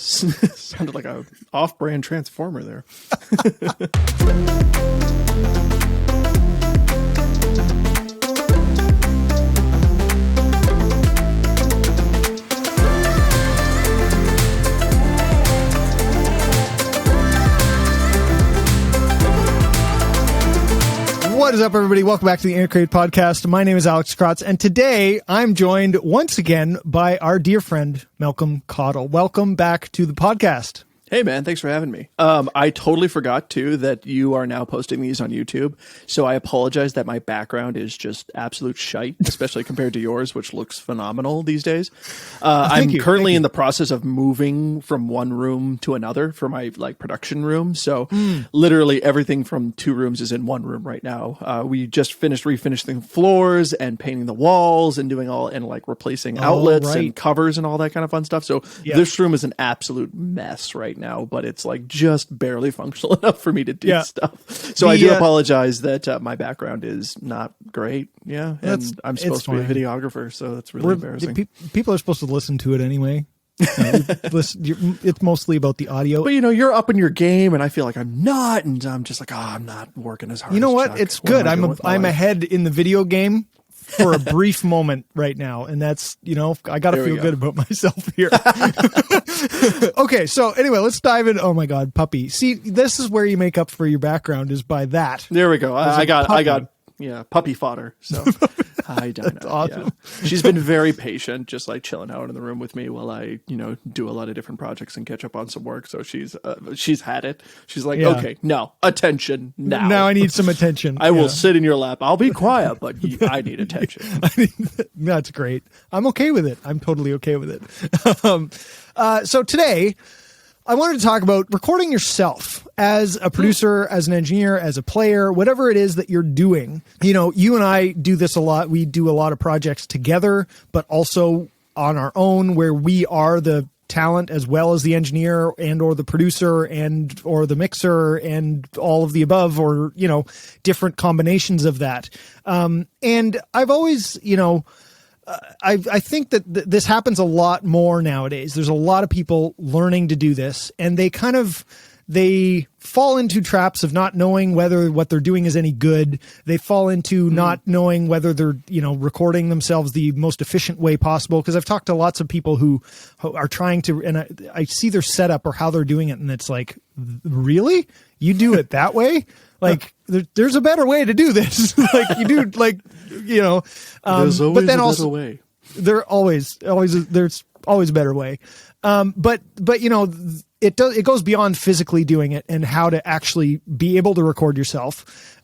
Sounded like a off-brand transformer there. What is up, everybody? Welcome back to the ANAK podcast. My name is Alex Kratz, and today I'm joined once again by our dear friend, Malcolm Cottle. Welcome back to the podcast. Hey, man. Thanks for having me. I totally forgot, too, that you are now posting these on YouTube. So I apologize that my background is just absolute shite, especially compared to yours, which looks phenomenal these days. I'm currently in the process of moving from one room to another for my production room. So literally everything from 2 rooms is in one room right now. We just refinishing floors and painting the walls and doing replacing outlets and covers and all that kind of fun stuff. So this room is an absolute mess right now, but it's just barely functional enough for me to do stuff. So I do apologize that my background is not great. Yeah. And I'm supposed to be a videographer, so that's really embarrassing. People are supposed to listen to it anyway. It's mostly about the audio. But you're up in your game, and I feel like I'm not, and I'm just like, I'm not working as hard. You know as what? Chuck. It's good. I'm ahead in the video game for a brief moment right now, and that's I gotta feel good about myself here. Okay, so anyway, let's dive in. Oh my God, puppy! See, this is where you make up for your background, is by that. There we go. I got puppy fodder. So I don't know. That's awesome. Yeah. She's been very patient, just chilling out in the room with me while I do a lot of different projects and catch up on some work. So she's had it. She's like, okay, no, attention now. Now I need some attention. I will sit in your lap. I'll be quiet, but I need attention. That's great. I'm okay with it. I'm totally okay with it. So today, I wanted to talk about recording yourself as a producer, as an engineer, as a player, whatever it is that you're doing. You and I do this a lot. We do a lot of projects together, but also on our own, where we are the talent as well as the engineer and or the producer and or the mixer and all of the above, or different combinations of that. And I've always I think that this happens a lot more nowadays. There's a lot of people learning to do this, and they fall into traps of not knowing whether what they're doing is any good. They fall into not knowing whether they're, recording themselves the most efficient way possible. Because I've talked to lots of people who are trying to, and I see their setup or how they're doing it, and it's like, really? You do it that way? There's a better way to do this. There's always a better way. There's always a better way. But it goes beyond physically doing it and how to actually be able to record yourself,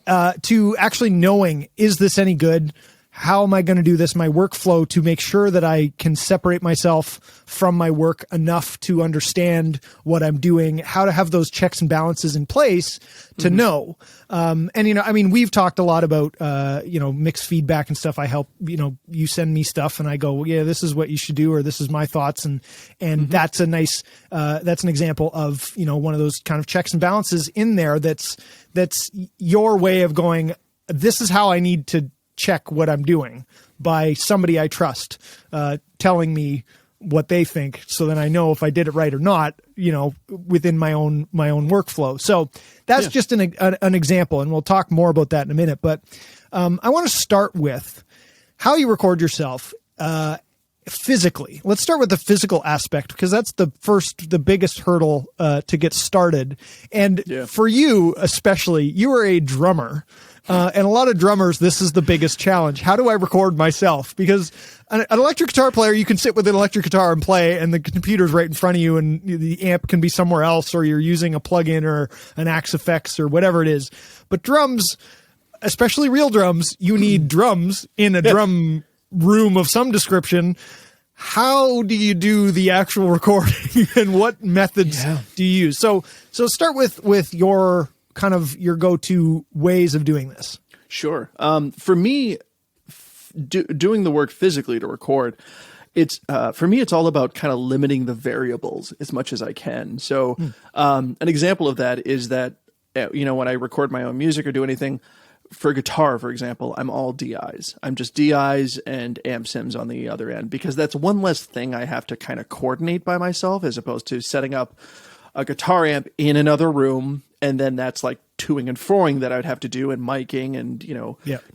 to actually knowing, is this any good? How am I going to do this? My workflow to make sure that I can separate myself from my work enough to understand what I'm doing, how to have those checks and balances in place to know. We've talked a lot about, mixed feedback and stuff. I help, you send me stuff and I go, yeah, this is what you should do, or this is my thoughts. And that's a nice, that's an example of, one of those kind of checks and balances in there. That's your way of going, this is how I need to check what I'm doing, by somebody I trust, telling me what they think, so then I know if I did it right or not, within my own workflow. So that's just an example, and we'll talk more about that in a minute. But I want to start with how you record yourself physically. Let's start with the physical aspect, because that's the biggest hurdle to get started. And for you especially, you are a drummer. And a lot of drummers, this is the biggest challenge. How do I record myself? Because an electric guitar player, you can sit with an electric guitar and play, and the computer's right in front of you, and the amp can be somewhere else, or you're using a plugin or an Axe Effects or whatever it is. But drums, especially real drums, you need drums in a drum room of some description. How do you do the actual recording, and what methods do you use? So start with your kind of your go-to ways of doing this. Sure. For me, doing the work physically to record, it's for me, it's all about kind of limiting the variables as much as I can. So an example of that is that, when I record my own music or do anything, for guitar, for example, I'm all DIs. I'm just DIs and amp sims on the other end, because that's one less thing I have to kind of coordinate by myself, as opposed to setting up a guitar amp in another room. And then that's like toing and froing that I would have to do, and miking and,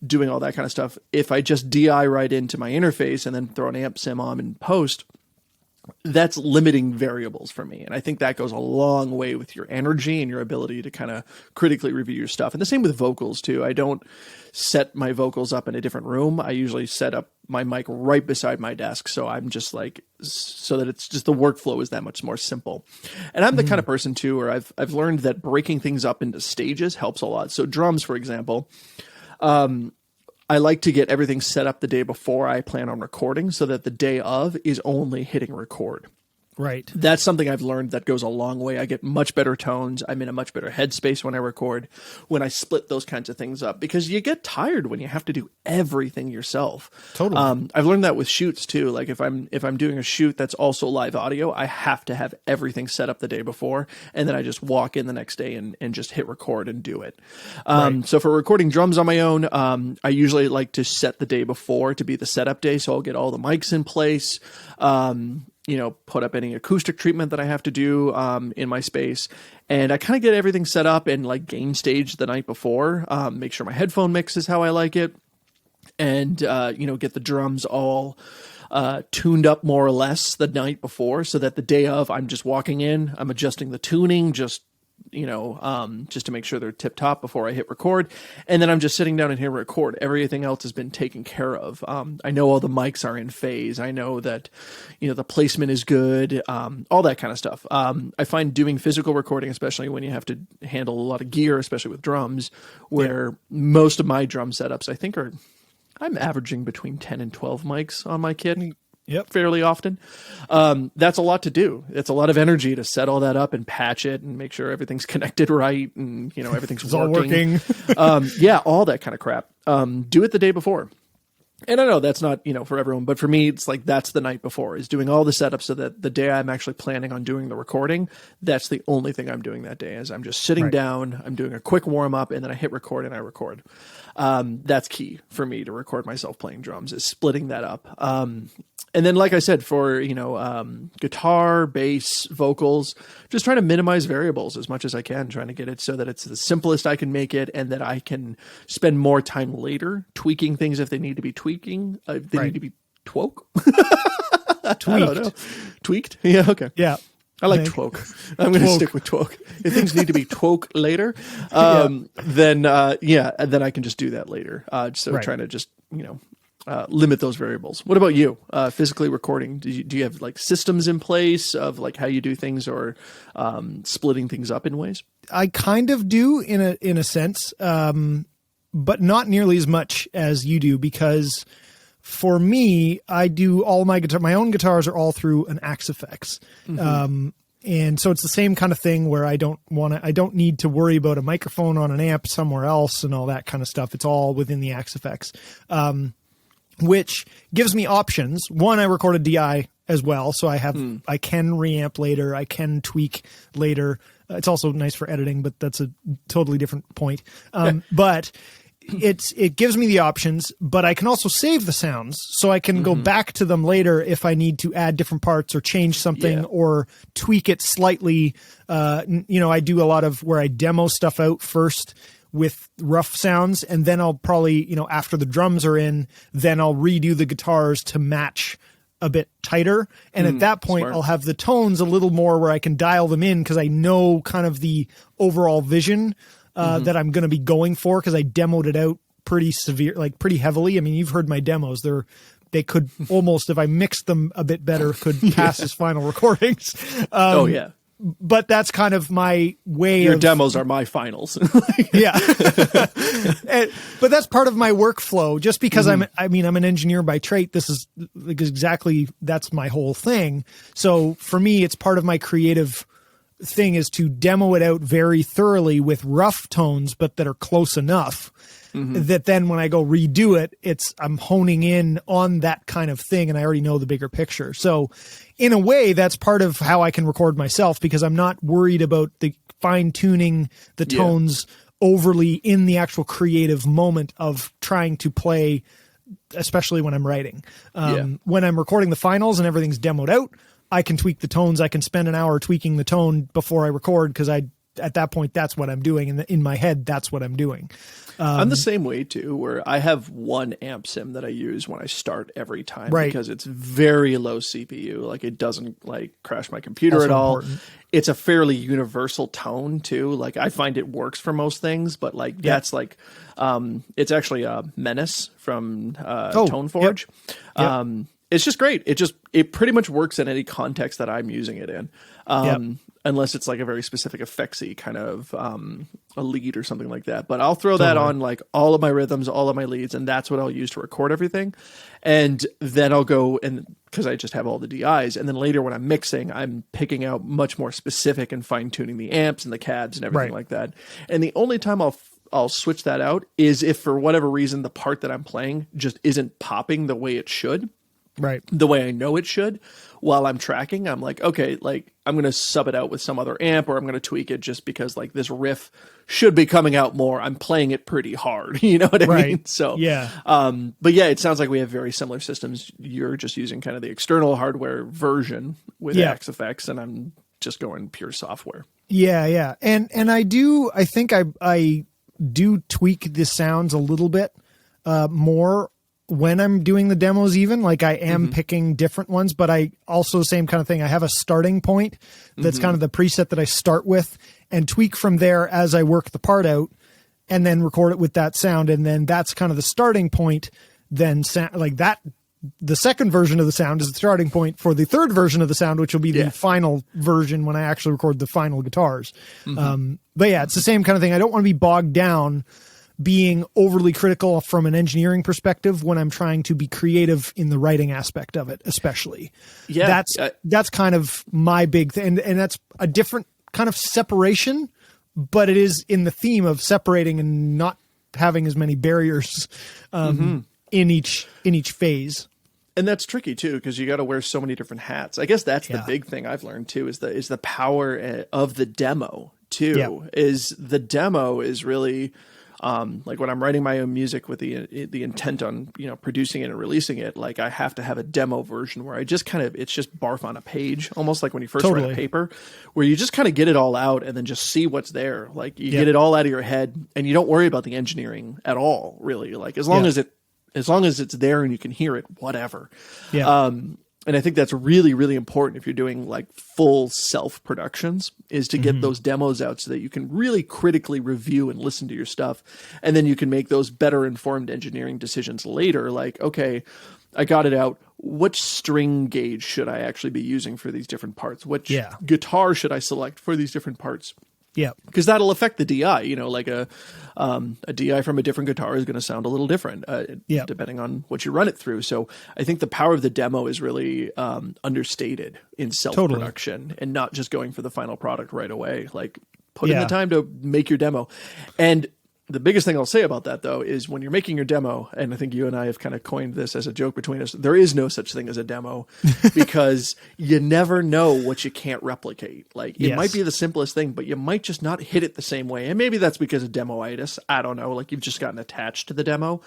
doing all that kind of stuff. If I just DI right into my interface and then throw an amp sim on in post, that's limiting variables for me. And I think that goes a long way with your energy and your ability to kind of critically review your stuff. And the same with vocals too. I don't set my vocals up in a different room. I usually set up my mic right beside my desk. So I'm just like, so that it's just, the workflow is that much more simple. And I'm the kind of person too, where I've learned that breaking things up into stages helps a lot. So drums, for example, I like to get everything set up the day before I plan on recording, so that the day of is only hitting record. Right. That's something I've learned that goes a long way. I get much better tones. I'm in a much better headspace when I record, when I split those kinds of things up, because you get tired when you have to do everything yourself. Totally. I've learned that with shoots too. Like if I'm doing a shoot that's also live audio, I have to have everything set up the day before, and then I just walk in the next day and just hit record and do it. Right. So for recording drums on my own, I usually like to set the day before to be the setup day. So I'll get all the mics in place, put up any acoustic treatment that I have to do in my space. And I kind of get everything set up and like gain stage the night before, make sure my headphone mix is how I like it. And, get the drums all tuned up more or less the night before, so that the day of I'm just walking in, I'm adjusting the tuning, just to make sure they're tip top before I hit record. And then I'm just sitting down and hit record. Everything else has been taken care of. I know all the mics are in phase. I know that, the placement is good, all that kind of stuff. I find doing physical recording, especially when you have to handle a lot of gear, especially with drums, where most of my drum setups, I think I'm averaging between 10 and 12 mics on my kit. Yep. Fairly often. That's a lot to do. It's a lot of energy to set all that up and patch it and make sure everything's connected right and, everything's all working. All that kind of crap. Do it the day before. And I know that's not, for everyone, but for me, it's like, that's the night before, is doing all the setup, so that the day I'm actually planning on doing the recording, that's the only thing I'm doing that day, is I'm just sitting down, I'm doing a quick warm up, and then I hit record and I record. That's key for me to record myself playing drums, is splitting that up. And then, like I said, for, guitar, bass, vocals, just trying to minimize variables as much as I can, trying to get it so that it's the simplest I can make it, and that I can spend more time later tweaking things if they need to be tweaking. They need to be tweaked. I don't know. Tweaked? Yeah, okay. Yeah. I like twoke. I'm going to stick with twoke. If things need to be twoke later, then I can just do that later. Trying to just, limit those variables. What about you? Physically recording, do you have like systems in place of like how you do things, or splitting things up in ways? I kind of do in a sense, but not nearly as much as you do, because for me, I do all my own guitars are all through an Axe-Fx. And so it's the same kind of thing where I don't need to worry about a microphone on an amp somewhere else and all that kind of stuff. It's all within the Axe-Fx, which gives me options. One, I record a DI as well, so I can reamp later, I can tweak later. It's also nice for editing, but that's a totally different point. But it gives me the options, but I can also save the sounds, so I can go back to them later if I need to add different parts or change something or tweak it slightly. I do a lot of where I demo stuff out first with rough sounds, and then I'll probably, after the drums are in, then I'll redo the guitars to match a bit tighter. And at that point, I'll have the tones a little more where I can dial them in, because I know kind of the overall vision that I'm going to be going for, because I demoed it out pretty pretty heavily. I mean, you've heard my demos. They could almost, if I mixed them a bit better, could pass as final recordings. But that's kind of my way. Your demos are my finals. Yeah. But that's part of my workflow, just because I'm an engineer by trade. This is that's my whole thing. So for me, it's part of my creative thing is to demo it out very thoroughly with rough tones, but that are close enough that then when I go redo it, I'm honing in on that kind of thing, and I already know the bigger picture. So in a way, that's part of how I can record myself, because I'm not worried about the fine tuning the tones overly in the actual creative moment of trying to play, especially when I'm writing. When I'm recording the finals and everything's demoed out, I can tweak the tones. I can spend an hour tweaking the tone before I record, because at that point, that's what I'm doing. And in my head, that's what I'm doing. I'm the same way too, where I have one amp sim that I use when I start every time, because it's very low CPU. Like, it doesn't like crash my computer at all. It's a fairly universal tone too. Like, I find it works for most things, but like that's like, it's actually a Menace from Toneforge. It's just great. It pretty much works in any context that I'm using it in. Unless it's like a very specific effectsy kind of a lead or something like that. But I'll throw that on like all of my rhythms, all of my leads, and that's what I'll use to record everything. And then I'll go, and because I just have all the DIs, and then later when I'm mixing, I'm picking out much more specific and fine tuning the amps and the cabs and everything like that. And the only time I'll switch that out is if for whatever reason the part that I'm playing just isn't popping the way it should. The way I know it should. While I'm tracking, I'm like, okay, like I'm going to sub it out with some other amp, or I'm going to tweak it just because like this riff should be coming out more. I'm playing it pretty hard. You know what I mean? So, but yeah, it sounds like we have very similar systems. You're just using kind of the external hardware version with XFX, and I'm just going pure software. And I think I do tweak the sounds a little bit more when I'm doing the demos, even like I am picking different ones, but I also same kind of thing. I have a starting point that's kind of the preset that I start with and tweak from there as I work the part out, and then record it with that sound. And then that's kind of the starting point. Then like that, the second version of the sound is the starting point for the third version of the sound, which will be the final version when I actually record the final guitars. But yeah, it's the same kind of thing. I don't want to be bogged down being overly critical from an engineering perspective when I'm trying to be creative in the writing aspect of it, especially. That's kind of my big thing. And that's a different kind of separation, but it is in the theme of separating and not having as many barriers in each phase. And that's tricky too, because you got to wear so many different hats. I guess that's the big thing I've learned too, is the power of the demo too. Is the demo is really like when I'm writing my own music with the intent on, you know, producing it and releasing it, like I have to have a demo version where I just kind of, it's just barf on a page, almost like when you first write a paper, where you just kind of get it all out and then just see what's there. Like you get it all out of your head and you don't worry about the engineering at all, really. Like as long as it's there and you can hear it, whatever. And I think that's really, really important if you're doing like full self productions, is to get those demos out so that you can really critically review and listen to your stuff. And then you can make those better informed engineering decisions later. Like, okay, I got it out. Which string gauge should I actually be using for these different parts? Which guitar should I select for these different parts? Because that'll affect the DI, you know, like a DI from a different guitar is going to sound a little different depending on what you run it through. So I think the power of the demo is really understated in self-production and not just going for the final product right away. Like put in the time to make your demo. And the biggest thing I'll say about that, though, is when you're making your demo, and I think you and I have kind of coined this as a joke between us, there is no such thing as a demo because you never know what you can't replicate. Like it might be the simplest thing, but you might just not hit it the same way. And maybe that's because of demoitis. I don't know. Like you've just gotten attached to the demo.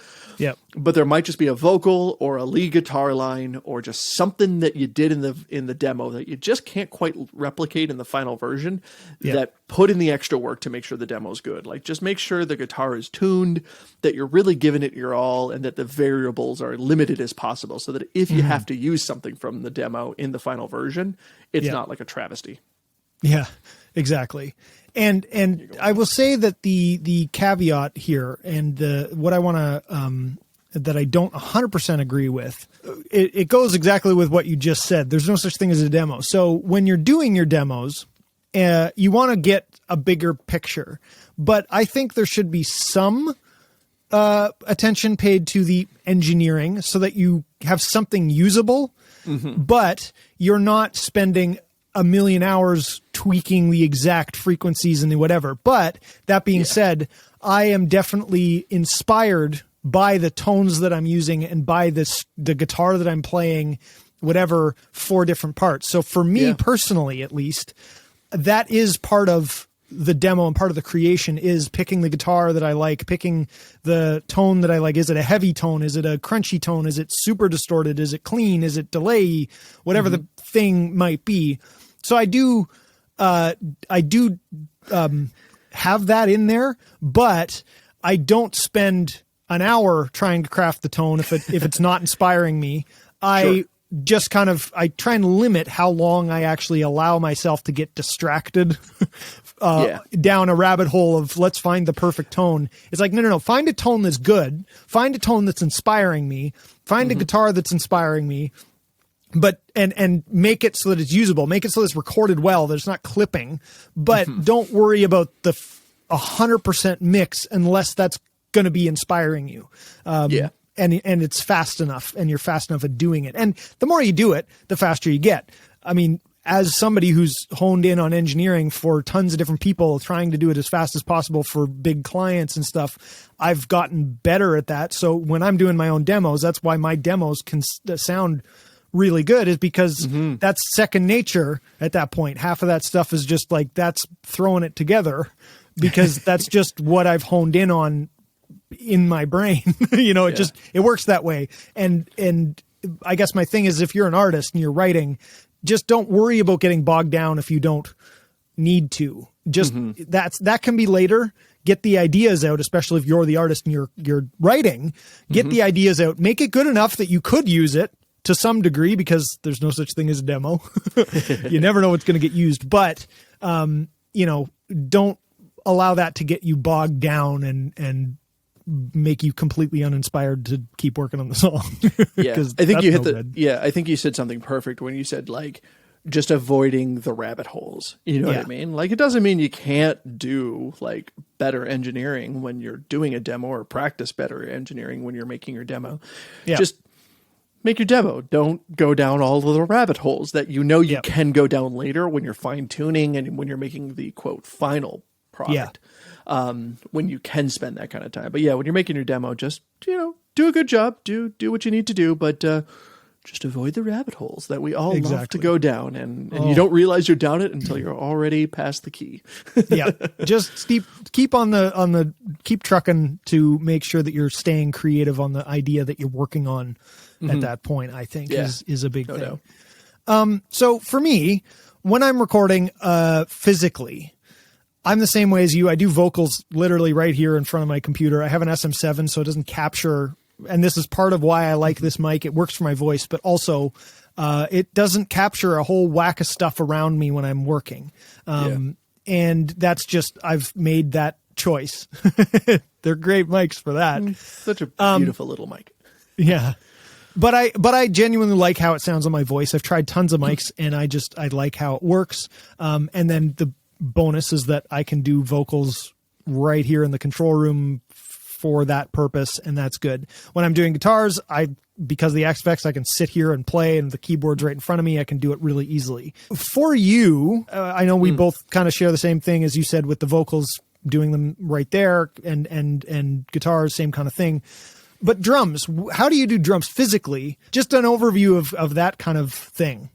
But there might just be a vocal or a lead guitar line or just something that you did in the demo that you just can't quite replicate in the final version that put in the extra work to make sure the demo is good. Like just make sure the guitar is tuned, that you're really giving it your all, and that the variables are limited as possible so that if you have to use something from the demo in the final version, it's not like a travesty. Yeah, exactly. And I will say that the caveat here and what I want to that I don't 100% agree with, it goes exactly with what you just said. There's no such thing as a demo. So when you're doing your demos, you want to get a bigger picture, but I think there should be some attention paid to the engineering so that you have something usable, but you're not spending a million hours tweaking the exact frequencies and the whatever. But that being said, I am definitely inspired by the tones that I'm using and by the guitar that I'm playing, whatever, for different parts. So for me personally, at least, that is part of the demo and part of the creation is picking the guitar that I like, picking the tone that I like. Is it a heavy tone? Is it a crunchy tone? Is it super distorted? Is it clean? Is it delay? Whatever the thing might be. So I do have that in there, but I don't spend an hour trying to craft the tone if it's not inspiring me. I just I try and limit how long I actually allow myself to get distracted down a rabbit hole of let's find the perfect tone. It's like, no. Find a tone that's good. Find a tone that's inspiring me. Find a guitar that's inspiring me. But, and make it so that it's usable. Make it so that it's recorded well, that it's not clipping. But don't worry about the 100% mix unless that's going to be inspiring you. And it's fast enough, and you're fast enough at doing it. And the more you do it, the faster you get. I mean, as somebody who's honed in on engineering for tons of different people, trying to do it as fast as possible for big clients and stuff, I've gotten better at that. So when I'm doing my own demos, that's why my demos can sound really good, is because that's second nature at that point. Half of that stuff is just like, that's throwing it together because that's just what I've honed in on in my brain. It works that way. And I guess my thing is, if you're an artist and you're writing, just don't worry about getting bogged down if you don't need to. Just that can be later. Get the ideas out, especially if you're the artist and you're writing. Get the ideas out. Make it good enough that you could use it to some degree, because there's no such thing as a demo. You never know what's going to get used. But don't allow that to get you bogged down and make you completely uninspired to keep working on the song. I think you said something perfect when you said, like, just avoiding the rabbit holes. You know what I mean? Like, it doesn't mean you can't do like better engineering when you're doing a demo, or practice better engineering when you're making your demo. Just make your demo. Don't go down all of the rabbit holes that you can go down later when you're fine tuning and when you're making the quote final product. When you can spend that kind of time. But when you're making your demo, just, do a good job, do what you need to do, but just avoid the rabbit holes that we all love to go down, and you don't realize you're down it until you're already past the key. Just keep keep trucking to make sure that you're staying creative on the idea that you're working on at that point, I think is a big thing. So for me, when I'm recording physically, I'm the same way as you. I do vocals literally right here in front of my computer. I have an SM7, so it doesn't capture, and this is part of why I like this mic. It works for my voice, but also it doesn't capture a whole whack of stuff around me when I'm working. And that's just, I've made that choice. They're great mics for that. Such a beautiful little mic. Yeah. But I genuinely like how it sounds on my voice. I've tried tons of mics, and I like how it works. And then the bonus is that I can do vocals right here in the control room for that purpose, and that's good. When I'm doing guitars, because of the X-Effects, I can sit here and play, and the keyboard's right in front of me. I can do it really easily. For you, I know we both kind of share the same thing as you said with the vocals, doing them right there, and guitars, same kind of thing. But drums, how do you do drums physically? Just an overview of that kind of thing.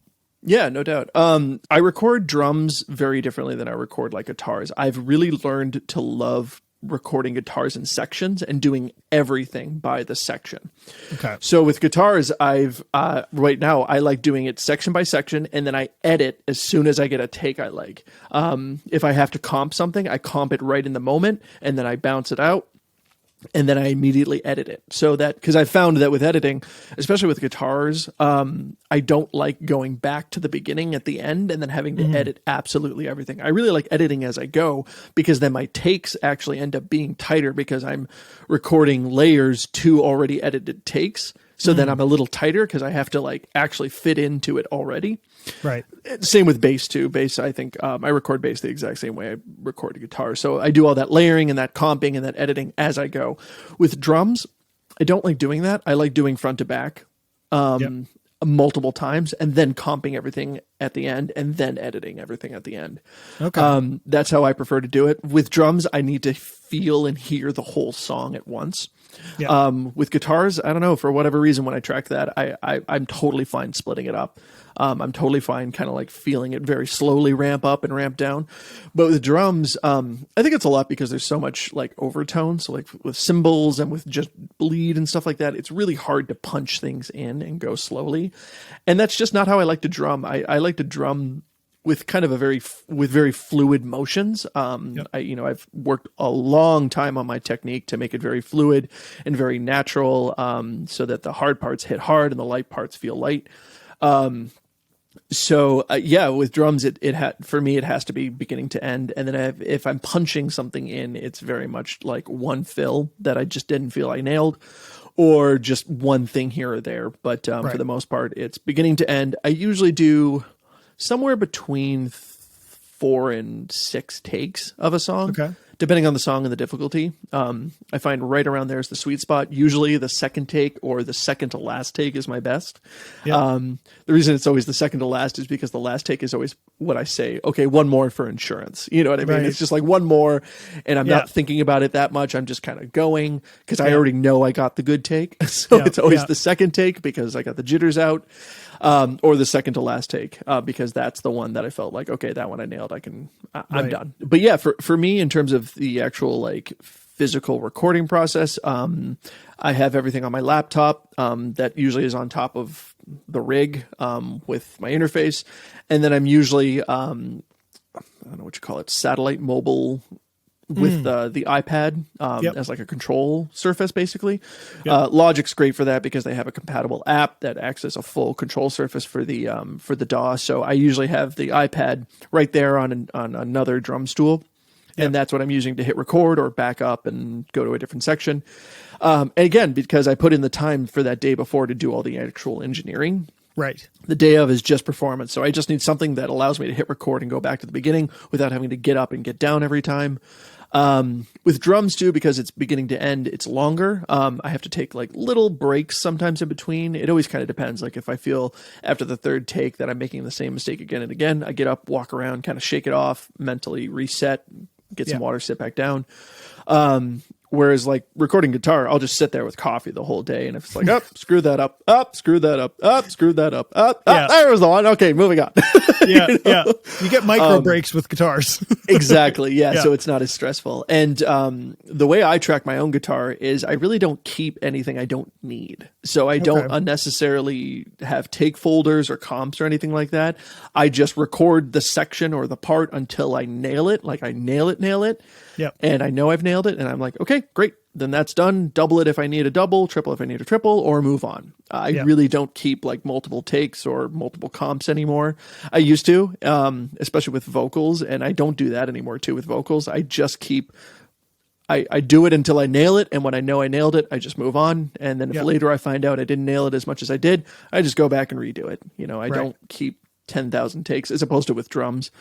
Yeah, no doubt. I record drums very differently than I record like guitars. I've really learned to love recording guitars in sections and doing everything by the section. Okay. So with guitars, I've right now I like doing it section by section, and then I edit as soon as I get a take I like. If I have to comp something, I comp it right in the moment, and then I bounce it out. And then I immediately edit it, so that, because I found that with editing, especially with guitars, I don't like going back to the beginning at the end and then having to edit absolutely everything. I really like editing as I go, because then my takes actually end up being tighter, because I'm recording layers to already edited takes. So then I'm a little tighter because I have to like actually fit into it already. Right. Same with bass too. Bass, I think I record bass the exact same way I record a guitar. So I do all that layering and that comping and that editing as I go. With drums, I don't like doing that. I like doing front to back multiple times, and then comping everything at the end, and then editing everything at the end. Okay. That's how I prefer to do it. With drums, I need to feel and hear the whole song at once. Yeah. With guitars, I don't know, for whatever reason, when I track that, I'm totally fine splitting it up. I'm totally fine kind of like feeling it very slowly ramp up and ramp down. But with drums, I think it's a lot because there's so much like overtone. So like with cymbals and with just bleed and stuff like that, it's really hard to punch things in and go slowly. And that's just not how I like to drum. I like to drum with kind of very fluid motions. I've worked a long time on my technique to make it very fluid and very natural, so that the hard parts hit hard and the light parts feel light. With drums, for me, it has to be beginning to end. And then if I'm punching something in, it's very much like one fill that I just didn't feel I nailed, or just one thing here or there. But for the most part, it's beginning to end. I usually do somewhere between 4 and 6 takes of a song, depending on the song and the difficulty. I find right around there is the sweet spot. Usually the second take or the second to last take is my best. The reason it's always the second to last is because the last take is always what I say, okay, one more for insurance. You know what I mean? It's just like one more, and I'm not thinking about it that much. I'm just kind of going because I already know I got the good take. So it's always the second take because I got the jitters out. Or the second to last take, because that's the one that I felt like, okay, that one I nailed. I'm done. But yeah, for me, in terms of the actual like physical recording process, I have everything on my laptop, that usually is on top of the rig, with my interface. And then I'm usually, I don't know what you call it, satellite mobile with the iPad as like a control surface, basically. Logic's great for that because they have a compatible app that acts as a full control surface for the DAW. So I usually have the iPad right there on another drum stool, and that's what I'm using to hit record or back up and go to a different section. And again, because I put in the time for that day before to do all the actual engineering. Right. The day of is just performance. So I just need something that allows me to hit record and go back to the beginning without having to get up and get down every time. With drums too, because it's beginning to end, it's longer. I have to take like little breaks sometimes in between. It always kind of depends. Like if I feel after the third take that I'm making the same mistake again and again, I get up, walk around, kind of shake it off, mentally reset, get some water, sit back down. Whereas like recording guitar, I'll just sit there with coffee the whole day. And if it's like, screw that up, screw that up, screw that up, there was the one. Okay, moving on. You get micro breaks with guitars. Exactly. Yeah. So it's not as stressful. And the way I track my own guitar is I really don't keep anything I don't need. So I don't unnecessarily have take folders or comps or anything like that. I just record the section or the part until I nail it. Like I nail it. And I know I've nailed it. And I'm like, okay, great. Then that's done. Double it if I need a double, triple if I need a triple, or move on. I really don't keep like multiple takes or multiple comps anymore. I used to, especially with vocals, and I don't do that anymore too with vocals. I just keep, I do it until I nail it, and when I know I nailed it, I just move on. And then if later I find out I didn't nail it as much as I did, I just go back and redo it. You know, I don't keep 10,000 takes as opposed to with drums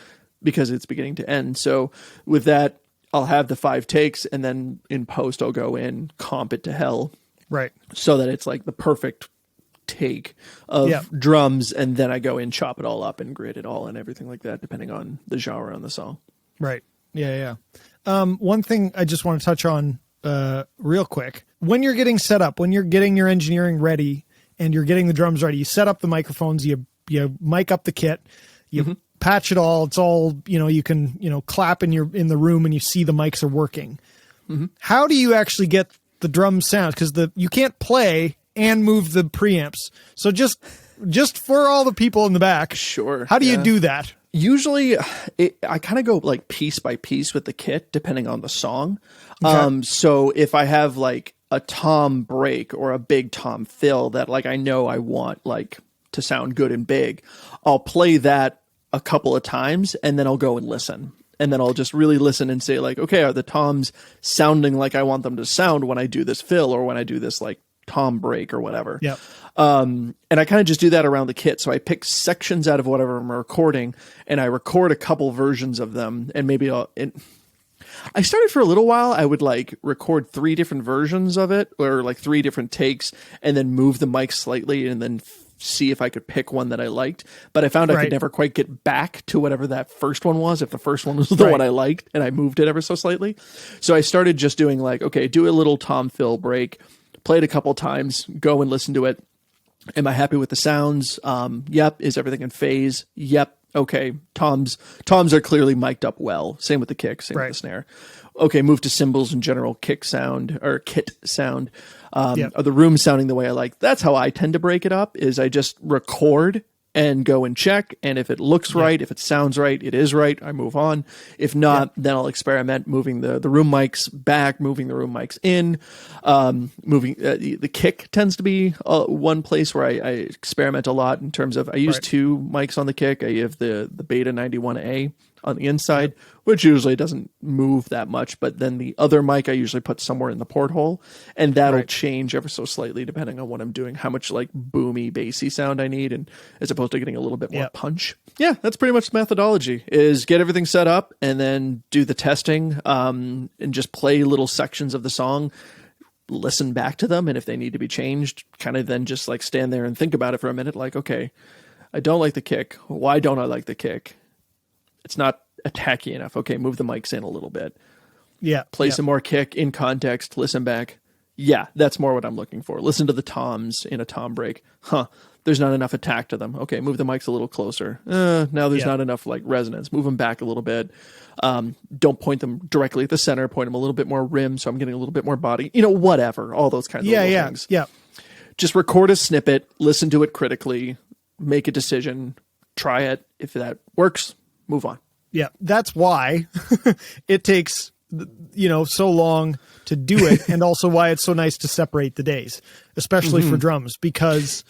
because it's beginning to end. So with that, I'll have the 5 takes, and then in post, I'll go in, comp it to hell. Right. So that it's like the perfect take of drums, and then I go in, chop it all up, and grid it all and everything like that, depending on the genre and the song. Right. Yeah. One thing I just want to touch on real quick. When you're getting set up, when you're getting your engineering ready and you're getting the drums ready, you set up the microphones, you mic up the kit, you patch it all. It's all, you can, clap in the room and you see the mics are working. How do you actually get the drum sound? Because you can't play and move the preamps. So just for all the people in the back, sure. How do you do that? Usually I kind of go like piece by piece with the kit, depending on the song. So if I have like a tom break or a big tom fill that like I know I want like to sound good and big, I'll play that a couple of times and then I'll go and listen. And then I'll just really listen and say like, okay, are the toms sounding like I want them to sound when I do this fill or when I do this like tom break or whatever. And I kind of just do that around the kit. So I pick sections out of whatever I'm recording and I record a couple versions of them, and maybe I started for a little while. I would like record 3 different versions of it or like 3 different takes and then move the mic slightly and then see if I could pick one that I liked. But I found I could never quite get back to whatever that first one was, if the first one was the one I liked and I moved it ever so slightly. So I started just doing like, okay, do a little tom fill break, play it a couple times, go and listen to it. Am I happy with the sounds? Yep. Is everything in phase? Yep. Okay. Toms are clearly mic'd up well. Same with the kick, same with the snare. Okay, move to cymbals and general kick sound or kit sound. Are the rooms sounding the way I like? That's how I tend to break it up, is I just record and go and check. And if it looks right, if it sounds right, it is right, I move on. If not, then I'll experiment moving the room mics back, moving the room mics in, moving the kick tends to be one place where I experiment a lot in terms of, I use two mics on the kick. I have the Beta 91A on the inside, which usually doesn't move that much, but then the other mic I usually put somewhere in the porthole, and that'll change ever so slightly depending on what I'm doing, how much like boomy, bassy sound I need, and as opposed to getting a little bit more punch. Yeah, that's pretty much the methodology, is get everything set up and then do the testing, and just play little sections of the song, listen back to them, and if they need to be changed, kind of then just like stand there and think about it for a minute, like, okay, I don't like the kick. Why don't I like the kick? It's not attacky enough. Okay, move the mics in a little bit. Yeah. Play some more kick in context. Listen back. Yeah, that's more what I'm looking for. Listen to the toms in a tom break. There's not enough attack to them. Okay, move the mics a little closer. Now there's not enough like resonance. Move them back a little bit. Don't point them directly at the center. Point them a little bit more rim, so I'm getting a little bit more body. Whatever. All those kinds of little things. Yeah. Just record a snippet. Listen to it critically. Make a decision. Try it. If that works, move on. Yeah, that's why it takes, so long to do it, and also why it's so nice to separate the days, especially for drums, because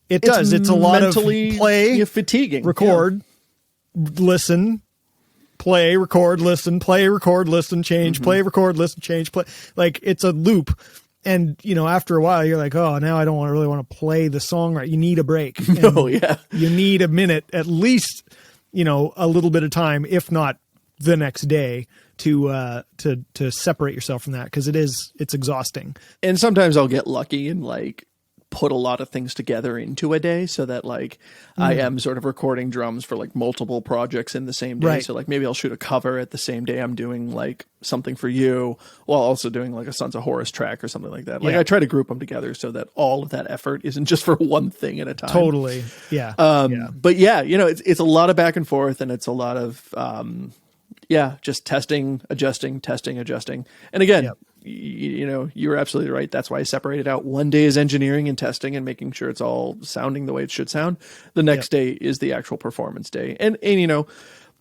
it's a lot of play, fatiguing, record, listen, play, record, listen, play, record, listen, change, play, record, listen, change, play. Like, it's a loop. And, after a while, you're like, oh, now I don't really want to play the song right. You need a break. You need a minute at least, a little bit of time, if not the next day, to separate yourself from that, because it's exhausting. And sometimes I'll get lucky and like put a lot of things together into a day, so that like I am sort of recording drums for like multiple projects in the same day. So like maybe I'll shoot a cover at the same day I'm doing like something for you, while also doing like a Sons of Horus track or something like that. Like I try to group them together so that all of that effort isn't just for one thing at a time. Totally. Yeah. But yeah, it's a lot of back and forth, and it's a lot of just testing, adjusting, testing, adjusting. And again, you were absolutely right. That's why I separated out. One day is engineering and testing and making sure it's all sounding the way it should sound. The next day is the actual performance day. And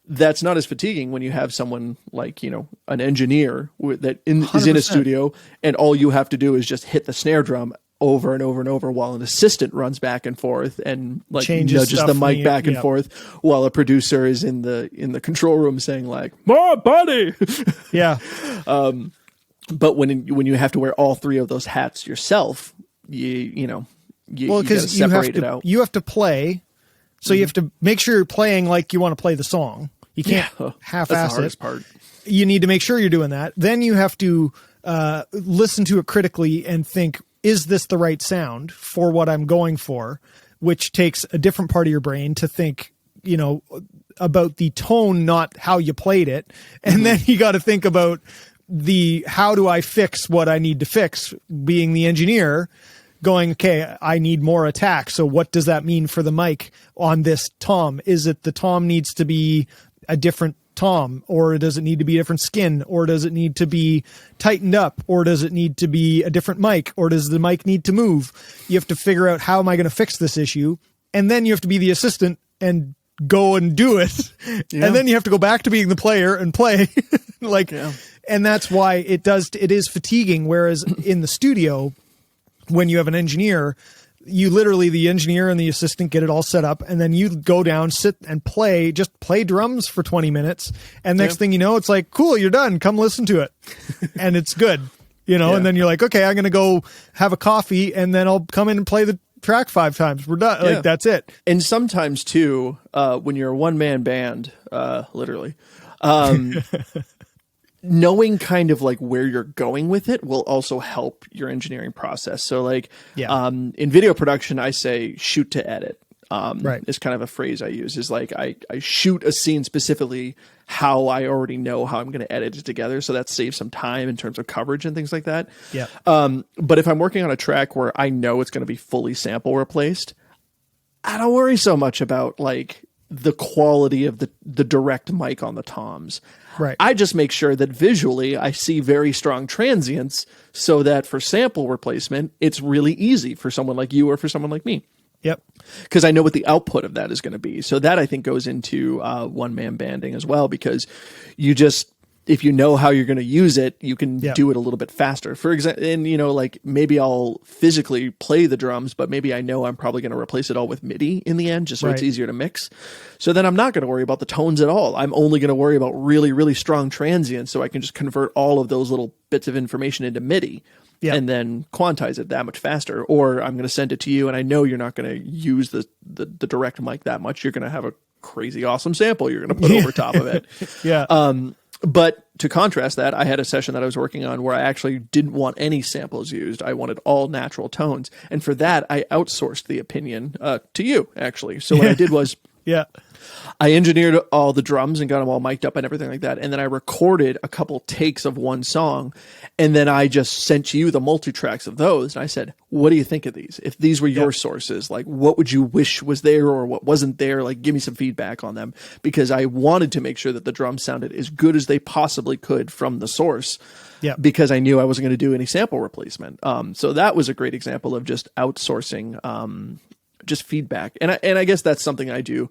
that's not as fatiguing when you have someone like, an engineer that is in a studio, and all you have to do is just hit the snare drum over and over and over, while an assistant runs back and forth and like nudges the mic back and forth, while a producer is in the control room saying like, more body. Yeah. But when you have to wear all three of those hats yourself, you gotta separate it out. You have to play, so you have to make sure you're playing like you want to play the song. You can't half-ass that's the hardest part. You need to make sure you're doing that. Then you have to listen to it critically and think, is this the right sound for what I'm going for? Which takes a different part of your brain to think, about the tone, not how you played it. And then you got to think about how do I fix what I need to fix, being the engineer, going, okay, I need more attack. So what does that mean for the mic on this tom? Is it the tom needs to be a different tom, or does it need to be a different skin, or does it need to be tightened up, or does it need to be a different mic, or does the mic need to move? You have to figure out, how am I going to fix this issue? And then you have to be the assistant and go and do it. And then you have to go back to being the player and play. And that's why it is fatiguing. Whereas in the studio, when you have an engineer, you literally, the engineer and the assistant get it all set up, and then you go down, sit and play drums for 20 minutes. And next thing you know, it's like, cool, you're done. Come listen to it. And it's good, and then you're like, okay, I'm going to go have a coffee, and then I'll come in and play the track 5 times. We're done. Like, that's it. And sometimes too, when you're a one-man band, literally, knowing kind of like where you're going with it will also help your engineering process. So like, in video production, I say shoot to edit. Right. is kind of a phrase I use, is like I shoot a scene specifically how I already know how I'm going to edit it together. So that saves some time in terms of coverage and things like that. Yeah. But if I'm working on a track where I know it's going to be fully sample replaced, I don't worry so much about like the quality of the direct mic on the toms. Right. I just make sure that visually I see very strong transients so that for sample replacement, it's really easy for someone like you or for someone like me. Yep. Because I know what the output of that is going to be. So that I think goes into one-man banding as well, because you just, if you know how you're going to use it, you can do it a little bit faster. For example, and you know, like maybe I'll physically play the drums, but maybe I know I'm probably going to replace it all with MIDI in the end, just so it's easier to mix. So then I'm not going to worry about the tones at all. I'm only going to worry about really, really strong transients, so I can just convert all of those little bits of information into MIDI. Yeah. And then quantize it that much faster. Or I'm going to send it to you, and I know you're not going to use the direct mic that much. You're going to have a crazy awesome sample you're going to put over top of it. But to contrast that, I had a session that I was working on where I actually didn't want any samples used. I wanted all natural tones. And for that, I outsourced the opinion to you, actually. So what I did was I engineered all the drums and got them all mic'd up and everything like that. And then I recorded a couple takes of one song. And then I just sent you the multi-tracks of those. And I said, what do you think of these? If these were your sources, like what would you wish was there or what wasn't there? Like give me some feedback on them, because I wanted to make sure that the drums sounded as good as they possibly could from the source. Yeah, because I knew I wasn't going to do any sample replacement. So that was a great example of just outsourcing just feedback. And I guess that's something I do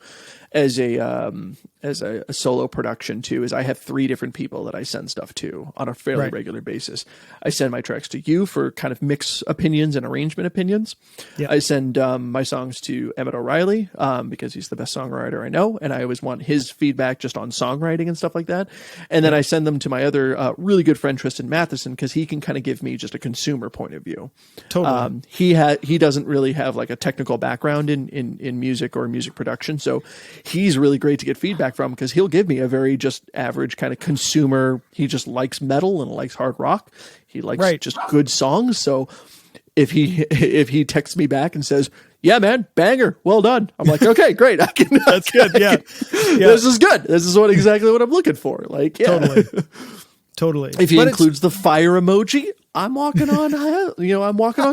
as a solo production too, is I have 3 different people that I send stuff to on a fairly regular basis. I send my tracks to you for kind of mix opinions and arrangement opinions. Yeah. I send my songs to Emmett O'Reilly because he's the best songwriter I know, and I always want his feedback just on songwriting and stuff like that. And then I send them to my other really good friend Tristan Matheson, because he can kind of give me just a consumer point of view. Totally. He doesn't really have like a technical background in music or music production, so he's really great to get feedback from, because he'll give me a very just average kind of consumer. He just likes metal and likes hard rock. He likes just good songs. So if he texts me back and says, "Yeah, man, banger, well done," I'm like, okay, great. That's good. Yeah. This is good. This is exactly what I'm looking for. Like, yeah. Totally. If he includes the fire emoji, I'm walking on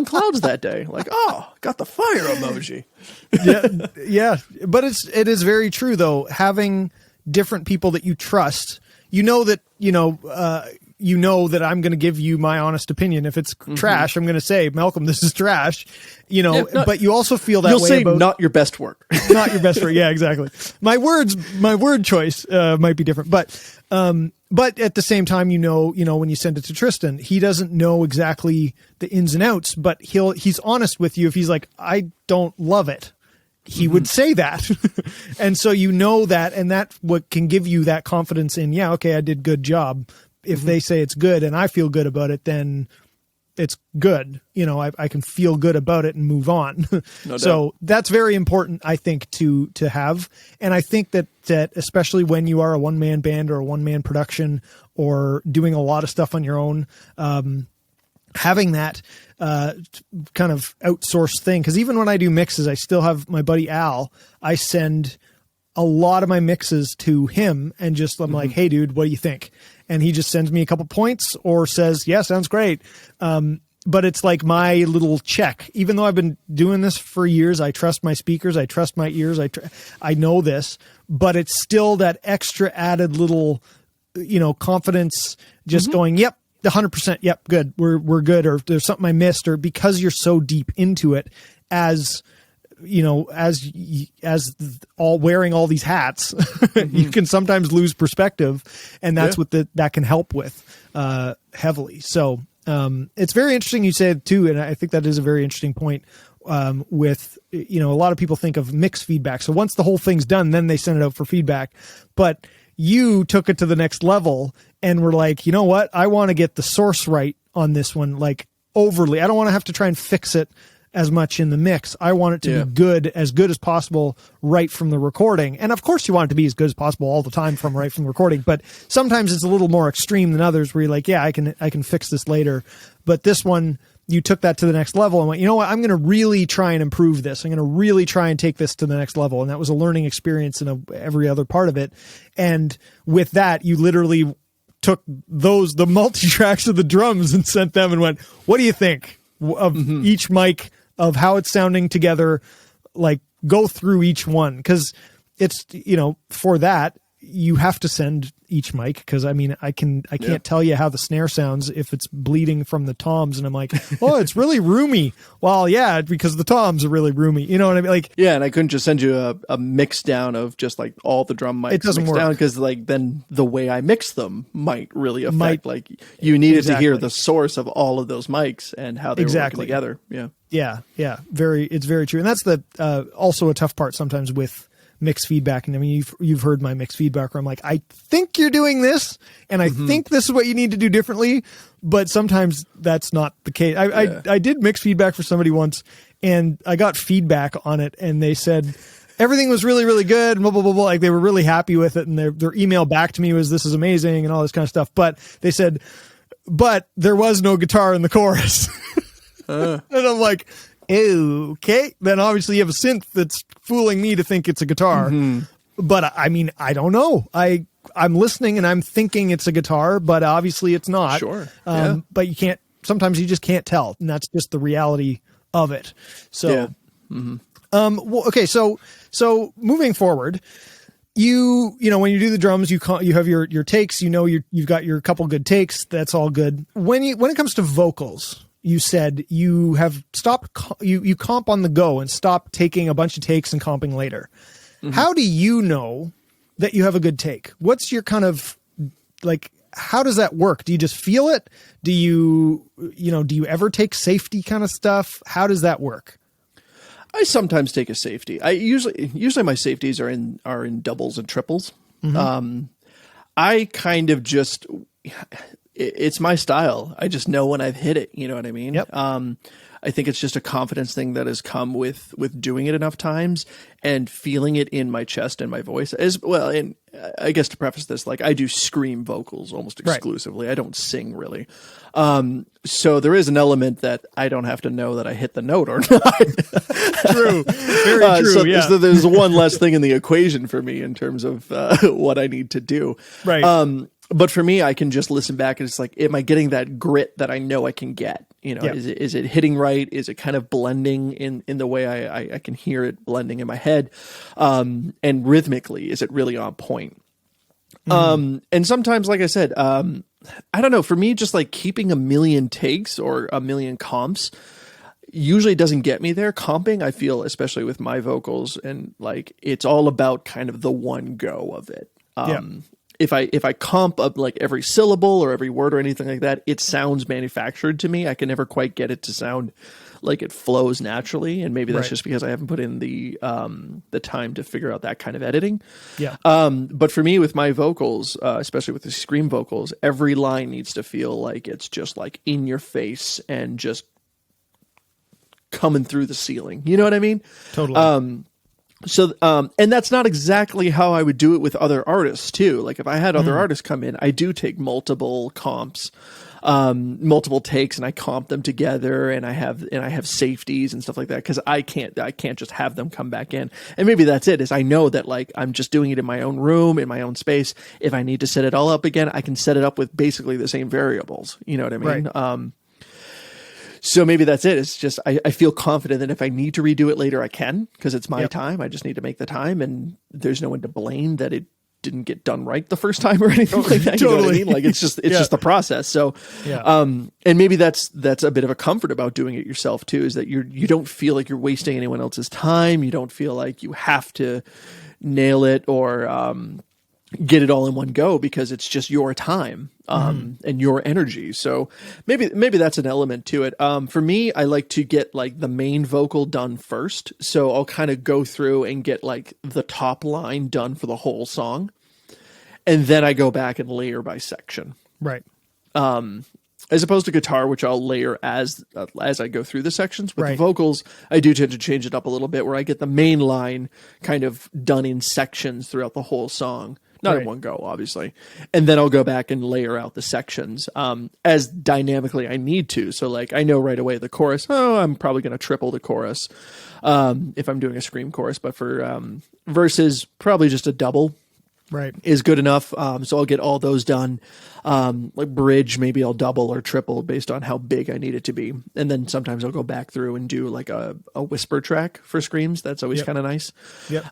clouds that day. Like, oh, got the fire emoji. Yeah. But it is very true though. Having different people that you trust, that I'm going to give you my honest opinion. If it's trash, I'm going to say, Malcolm, this is trash. But you also feel that you'll way say about not your best work. Not your best work. Yeah, exactly. My word choice might be different, but at the same time, when you send it to Tristan, he doesn't know exactly the ins and outs, but he's honest with you. If he's like, I don't love it, he would say that. And so that, and that what can give you that confidence in, okay, I did good job. If they say it's good and I feel good about it, then it's good. I can feel good about it and move on. No so that's very important, I think, to have. And I think that especially when you are a one-man band or a one-man production or doing a lot of stuff on your own, having that kind of outsourced thing. Because even when I do mixes, I still have my buddy Al. I send a lot of my mixes to him and I'm like, hey, dude, what do you think? And he just sends me a couple points or says, yeah, sounds great. But it's like my little check. Even though I've been doing this for years, I trust my speakers, I trust my ears, I know this, but it's still that extra added little, confidence, just going, yep, 100%, yep, good, we're good, or there's something I missed, or because you're so deep into it, as all wearing all these hats, you can sometimes lose perspective, and that's what that can help with heavily. So it's very interesting you said too, and I think that is a very interesting point. With a lot of people think of mixed feedback. So once the whole thing's done, then they send it out for feedback. But you took it to the next level and were like, you know what? I want to get the source right on this one, like overly. I don't want to have to try and fix it as much in the mix. I want it to be good as possible right from the recording. And of course you want it to be as good as possible all the time right from the recording, but sometimes it's a little more extreme than others where you're like, yeah, I can fix this later. But this one, you took that to the next level and went, you know what, I'm going to really try and improve this. I'm going to really try and take this to the next level. And that was a learning experience in every other part of it. And with that, you literally took the multi-tracks of the drums and sent them and went, what do you think of each mic, of how it's sounding together? Like, go through each one. Cause it's, for that, you have to send each mic, because I can't tell you how the snare sounds if it's bleeding from the toms, and I'm like, oh, it's really roomy. Well, yeah, because the toms are really roomy. You know what I mean? Like, yeah, and I couldn't just send you a mix down of just like all the drum mics. It doesn't mixed work, down, because like then the way I mix them might really affect. Like you needed to hear the source of all of those mics and how they were working together. Yeah. Yeah. It's very true, and that's also a tough part sometimes with mixed feedback. And I mean, you've heard my mixed feedback where I'm like, I think you're doing this, and I think this is what you need to do differently, but sometimes that's not the case. I did mixed feedback for somebody once, and I got feedback on it, and they said everything was really, really good, and blah, blah, blah, blah. Like, they were really happy with it, and their email back to me was, this is amazing, and all this kind of stuff. But they said, but there was no guitar in the chorus. And I'm like, okay, then obviously you have a synth that's fooling me to think it's a guitar. But I mean, I don't know. I'm listening and I'm thinking it's a guitar, but obviously it's not. Sure. But sometimes you just can't tell, and that's just the reality of it. So, okay. So moving forward, when you do the drums, you have your takes, you've got your couple good takes. That's all good. When it comes to vocals, you said you have stopped, you comp on the go and stop taking a bunch of takes and comping later. How do you know that you have a good take? What's your kind of, like, how does that work? Do you just feel it? Do you ever take safety kind of stuff? How does that work? I sometimes take a safety. I usually my safeties are in doubles and triples. I kind of just, it's my style. I just know when I've hit it. You know what I mean? Yep. I think it's just a confidence thing that has come with doing it enough times and feeling it in my chest and my voice as well. And I guess to preface this, like, I do scream vocals almost exclusively. Right. I don't sing really. So there is an element that I don't have to know that I hit the note or not. True. Very true. So there's one less thing in the equation for me in terms of what I need to do. Right. But for me, I can just listen back and it's like, am I getting that grit that I know I can get? Is it hitting right? Is it kind of blending in the way I can hear it blending in my head? And rhythmically, is it really on point? And sometimes, like I said, I don't know, for me, just like keeping a million takes or a million comps usually doesn't get me there. Comping, I feel, especially with my vocals, and like, it's all about kind of the one go of it. If I comp up like every syllable or every word or anything like that, it sounds manufactured to me. I can never quite get it to sound like it flows naturally, and maybe that's just because I haven't put in the time to figure out that kind of editing. Yeah. But for me, with my vocals, especially with the scream vocals, every line needs to feel like it's just like in your face and just coming through the ceiling. You know what I mean? Totally. So, and that's not exactly how I would do it with other artists too. Like, if I had other artists come in, I do take multiple comps, multiple takes, and I comp them together, and I have safeties and stuff like that. Cause I can't just have them come back in. And maybe that's it, is I know that, like, I'm just doing it in my own room, in my own space. If I need to set it all up again, I can set it up with basically the same variables. You know what I mean? Right. So maybe that's it. It's just, I feel confident that if I need to redo it later, I can, because it's my time. I just need to make the time, and there's no one to blame that it didn't get done right the first time or anything like that. You know what I mean? Like, it's just the process. So, and maybe that's a bit of a comfort about doing it yourself too, is that you don't feel like you're wasting anyone else's time. You don't feel like you have to nail it or, get it all in one go, because it's just your time, and your energy. So maybe that's an element to it. For me, I like to get like the main vocal done first. So I'll kind of go through and get like the top line done for the whole song. And then I go back and layer by section. Right. As opposed to guitar, which I'll layer as I go through the sections. With the vocals, I do tend to change it up a little bit, where I get the main line kind of done in sections throughout the whole song, not in Right. one go, obviously. And then I'll go back and layer out the sections as dynamically I need to. So like I know right away the chorus, I'm probably going to triple the chorus if I'm doing a scream chorus, but for verses, probably just a double Right. is good enough. So I'll get all those done. Like bridge, maybe I'll double or triple based on how big I need it to be. And then sometimes I'll go back through and do like a whisper track for screams. That's always kind of nice. Yep.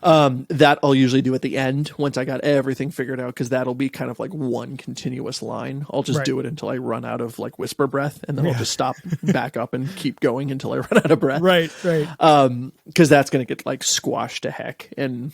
That I'll usually do at the end once I got everything figured out, because that'll be kind of like one continuous line. I'll just do it until I run out of like whisper breath, and then I'll just stop, back up, and keep going until I run out of breath. Right. Because that's going to get like squashed to heck and,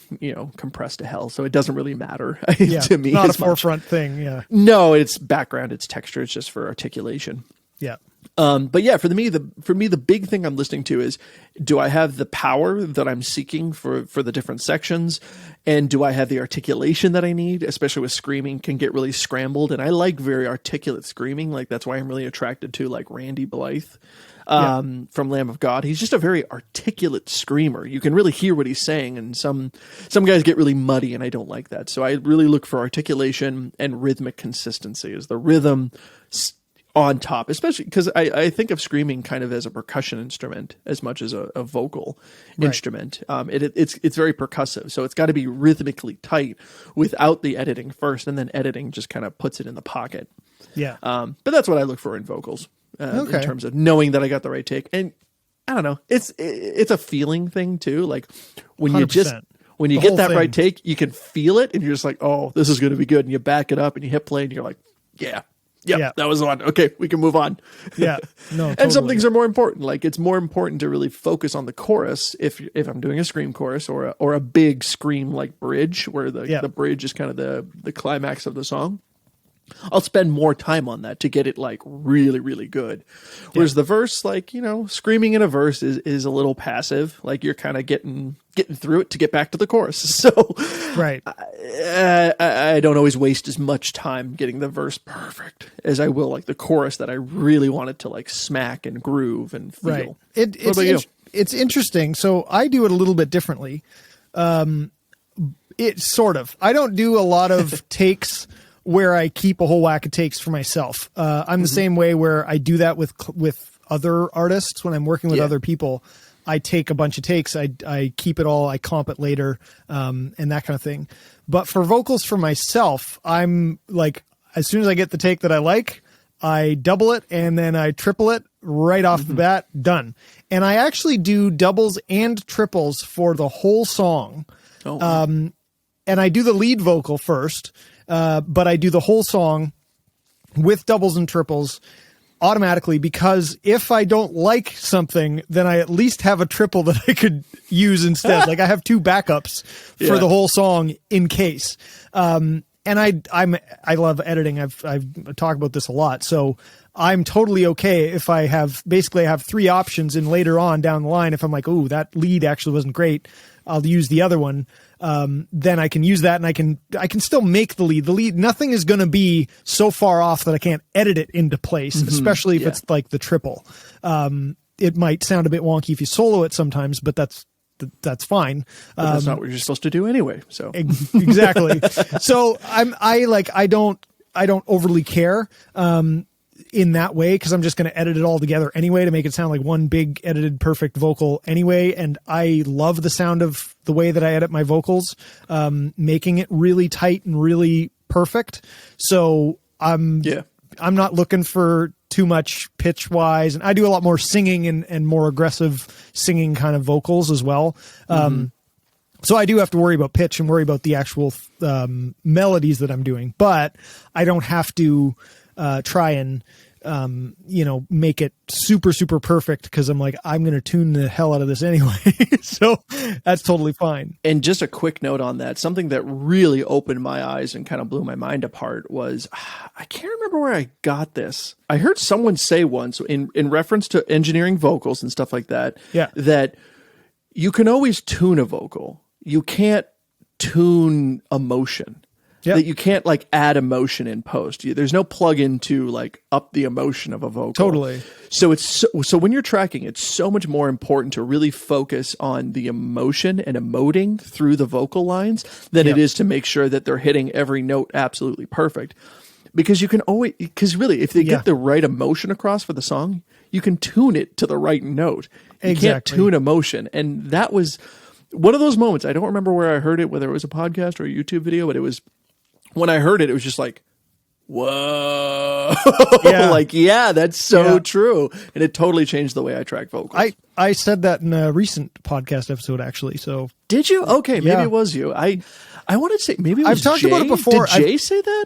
compressed to hell. So it doesn't really matter to me. Not a as much. forefront thing. Yeah. No, it's background, it's texture, it's just for articulation. Yeah. But yeah, for me, the big thing I'm listening to is, do I have the power that I'm seeking for the different sections? And do I have the articulation that I need? Especially with screaming, can get really scrambled. And I like very articulate screaming. Like that's why I'm really attracted to like Randy Blythe from Lamb of God. He's just a very articulate screamer. You can really hear what he's saying. And some guys get really muddy, and I don't like that. So I really look for articulation and rhythmic consistency. Is the rhythm on top, especially because I think of screaming kind of as a percussion instrument as much as a vocal instrument. It's very percussive, so it's got to be rhythmically tight without the editing first, and then editing just kind of puts it in the pocket. Yeah. But that's what I look for in vocals in terms of knowing that I got the right take. And I don't know, it's a feeling thing too. Like when 100%. When you get that right take, you can feel it, and you're just like, oh, this is going to be good. And you back it up, and you hit play, and you're like, yeah. Yep, that was the one. Okay, we can move on. Yeah, no, totally. And some things are more important. Like it's more important to really focus on the chorus if I'm doing a scream chorus or a big scream like bridge, where the bridge is kind of the climax of the song. I'll spend more time on that to get it like really, really good. Whereas the verse, like, screaming in a verse is a little passive. Like you're kind of getting through it to get back to the chorus. So I don't always waste as much time getting the verse perfect as I will like the chorus that I really want it to like smack and groove and feel. Right. It's interesting. So I do it a little bit differently. It sort of. I don't do a lot of takes where I keep a whole whack of takes for myself. I'm the same way where I do that with other artists when I'm working with other people. I take a bunch of takes. I keep it all. I comp it later, and that kind of thing. But for vocals for myself, I'm like, as soon as I get the take that I like, I double it and then I triple it right off the bat. Done. And I actually do doubles and triples for the whole song. Oh, wow. And I do the lead vocal first. But I do the whole song with doubles and triples automatically, because if I don't like something, then I at least have a triple that I could use instead. Like I have two backups for the whole song in case. And I love editing. I've talked about this a lot. So I'm totally okay if I have three options, and later on down the line, if I'm like, oh, that lead actually wasn't great, I'll use the other one. Then I can use that, and I can still make the lead. The lead, nothing is going to be so far off that I can't edit it into place, especially if it's like the triple. It might sound a bit wonky if you solo it sometimes, but that's fine. But that's not what you're supposed to do anyway. So exactly. So I don't overly care. In that way, because I'm just going to edit it all together anyway to make it sound like one big edited perfect vocal anyway. And I love the sound of the way that I edit my vocals, making it really tight and really perfect. So I'm not looking for too much pitch wise, and I do a lot more singing and more aggressive singing kind of vocals as well. So I do have to worry about pitch and worry about the actual melodies that I'm doing, but I don't have to try and make it super, super perfect, because I'm like, I'm going to tune the hell out of this anyway. So that's totally fine. And just a quick note on that, something that really opened my eyes and kind of blew my mind apart was, I can't remember where I got this. I heard someone say once in reference to engineering vocals and stuff like that, that you can always tune a vocal. You can't tune emotion. that you can't like add emotion in post. There's no plug-in to like up the emotion of a vocal. Totally. So so when you're tracking, it's so much more important to really focus on the emotion and emoting through the vocal lines than it is to make sure that they're hitting every note absolutely perfect. Because you can always, because really, if they get the right emotion across for the song, you can tune it to the right note. You can't tune emotion. And that was one of those moments. I don't remember where I heard it, whether it was a podcast or a YouTube video, but it was, when I heard it, it was just like, whoa. Like, that's so true. And it totally changed the way I track vocals. I said that in a recent podcast episode, actually. So did you? Okay, maybe it was you. I want to say maybe it was I've talked Jay. about it before. Did Jay say that?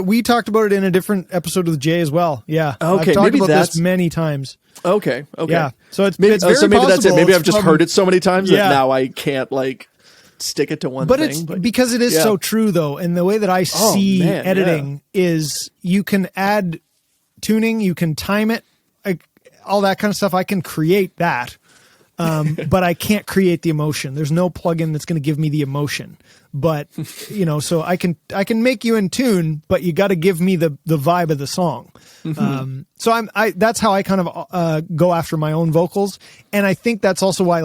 We talked about it in a different episode with Jay as well. Yeah. Okay, I've talked maybe about that's this many times. Okay. Yeah. So it's maybe, it's very so maybe that's it. Maybe I've just heard it so many times that now I can't like stick it to one thing. It's because it is so true though. And the way that I see editing is you can add tuning, you can time it, all that kind of stuff. I can create that. But I can't create the emotion. There's no plugin that's going to give me the emotion. But so I can make you in tune, but you got to give me the vibe of the song. So that's how I kind of go after my own vocals, and I think that's also why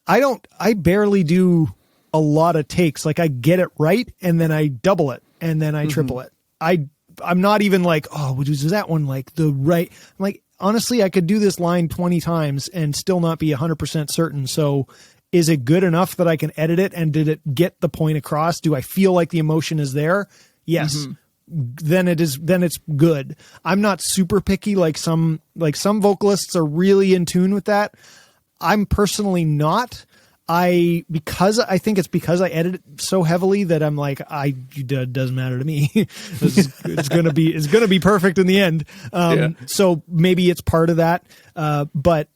I barely do a lot of takes. Like I get it right, and then I double it, and then I triple it. I'm not even like, oh, was that one like the right? I'm like, honestly, I could do this line 20 times and still not be 100% certain. So is it good enough that I can edit it? And did it get the point across? Do I feel like the emotion is there? Yes. Then it's good. I'm not super picky. Like some vocalists are really in tune with that. I'm personally not. Because I think it's because I edit it so heavily that I'm like, it doesn't matter to me. it's gonna be perfect in the end. So maybe it's part of that. But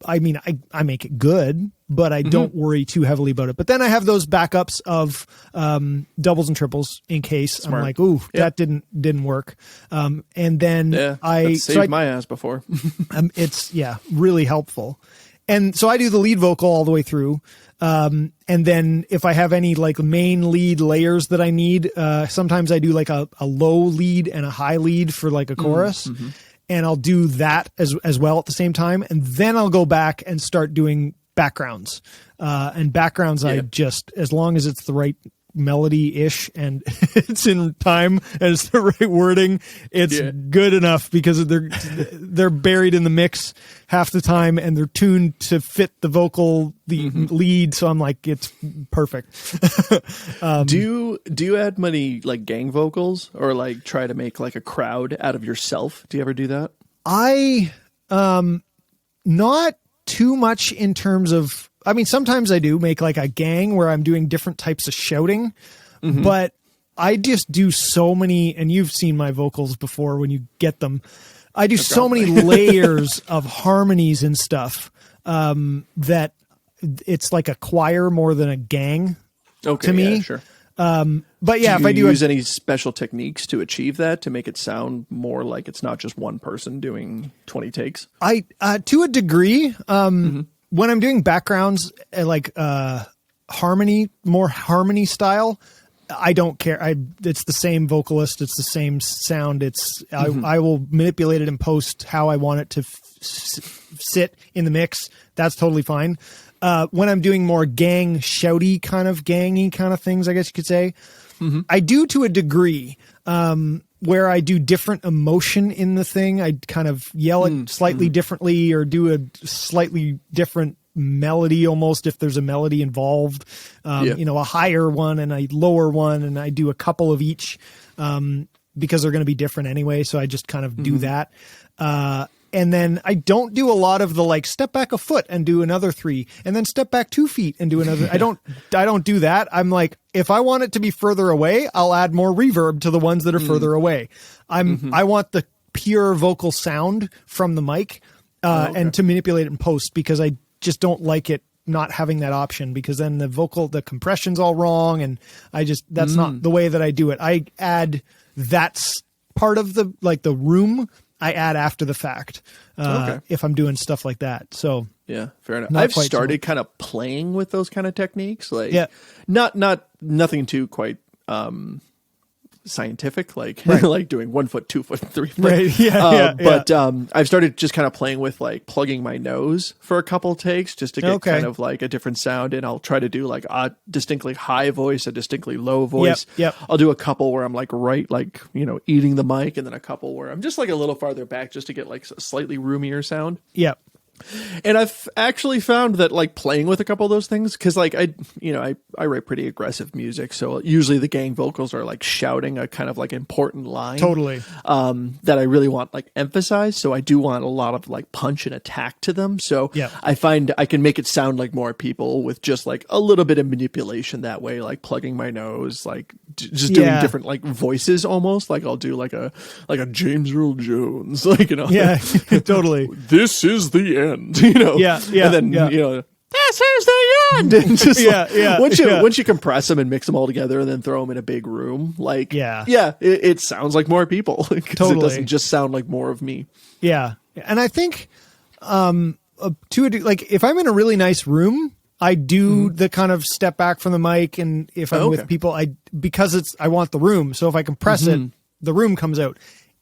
I mean, I make it good, but I don't worry too heavily about it. But then I have those backups of doubles and triples in case. Smart. I'm like, ooh, that didn't work. And then I saved my ass before. It's really helpful. And so I do the lead vocal all the way through. And then if I have any like main lead layers that I need, sometimes I do like a low lead and a high lead for like a chorus. And I'll do that as well at the same time. And then I'll go back and start doing backgrounds. And backgrounds, I just, as long as it's the right melody-ish and it's in time and it's the right wording, it's good enough because they're buried in the mix half the time and they're tuned to fit the vocal, the lead. So I'm like, it's perfect. Do you add many like gang vocals or like try to make like a crowd out of yourself? Do you ever do that? I not too much in terms of, I mean, sometimes I do make like a gang where I'm doing different types of shouting, but I just do so many, and you've seen my vocals before when you get them. I do so many layers of harmonies and stuff that it's like a choir more than a gang to me. Yeah, sure. But yeah, do if I do use any special techniques to achieve that, to make it sound more like it's not just one person doing 20 takes? I to a degree, when I'm doing backgrounds, like harmony, more harmony style, I don't care. It's the same vocalist. It's the same sound. I will manipulate it and post how I want it to sit in the mix. That's totally fine. When I'm doing more gang shouty gangy kind of things, I guess you could say, I do to a degree, where I do different emotion in the thing. I kind of yell it slightly differently or do a slightly different melody almost if there's a melody involved, a higher one and a lower one. And I do a couple of each, because they're going to be different anyway. So I just kind of do that. And then I don't do a lot of the like step back a foot and do another 3 and then step back 2 feet and do another. I don't do that. I'm like, if I want it to be further away, I'll add more reverb to the ones that are further away. I want the pure vocal sound from the mic, and to manipulate it in post because I just don't like it not having that option because then the compression's all wrong. And that's not the way that I do it. I add that's part of the room I add after the fact, if I'm doing stuff like that. So yeah, fair enough. I've started kind of playing with those kind of techniques, like nothing too quite scientific, like Right. like doing 1 foot, 2 foot, 3 foot. Right. Yeah. But I've started just kind of playing with like plugging my nose for a couple takes just to get kind of like a different sound. And I'll try to do like a distinctly high voice, a distinctly low voice. Yep. I'll do a couple where I'm like like, eating the mic, and then a couple where I'm just like a little farther back just to get like a slightly roomier sound. Yep. And I've actually found that like playing with a couple of those things, because like I write pretty aggressive music, so usually the gang vocals are like shouting a kind of like important line, Totally. that I really want like emphasized. So I do want a lot of like punch and attack to them. So I find I can make it sound like more people with just like a little bit of manipulation that way, like plugging my nose, like just doing different like voices almost. Like I'll do like a James Earl Jones, like Yeah. Totally. This is the end. And then this is the end. And just once you compress them and mix them all together and then throw them in a big room, like it sounds like more people. Totally. It doesn't just sound like more of me. Yeah. And I think like if I'm in a really nice room, I do the kind of step back from the mic, and if I'm with people, because I want the room. So if I compress it, the room comes out.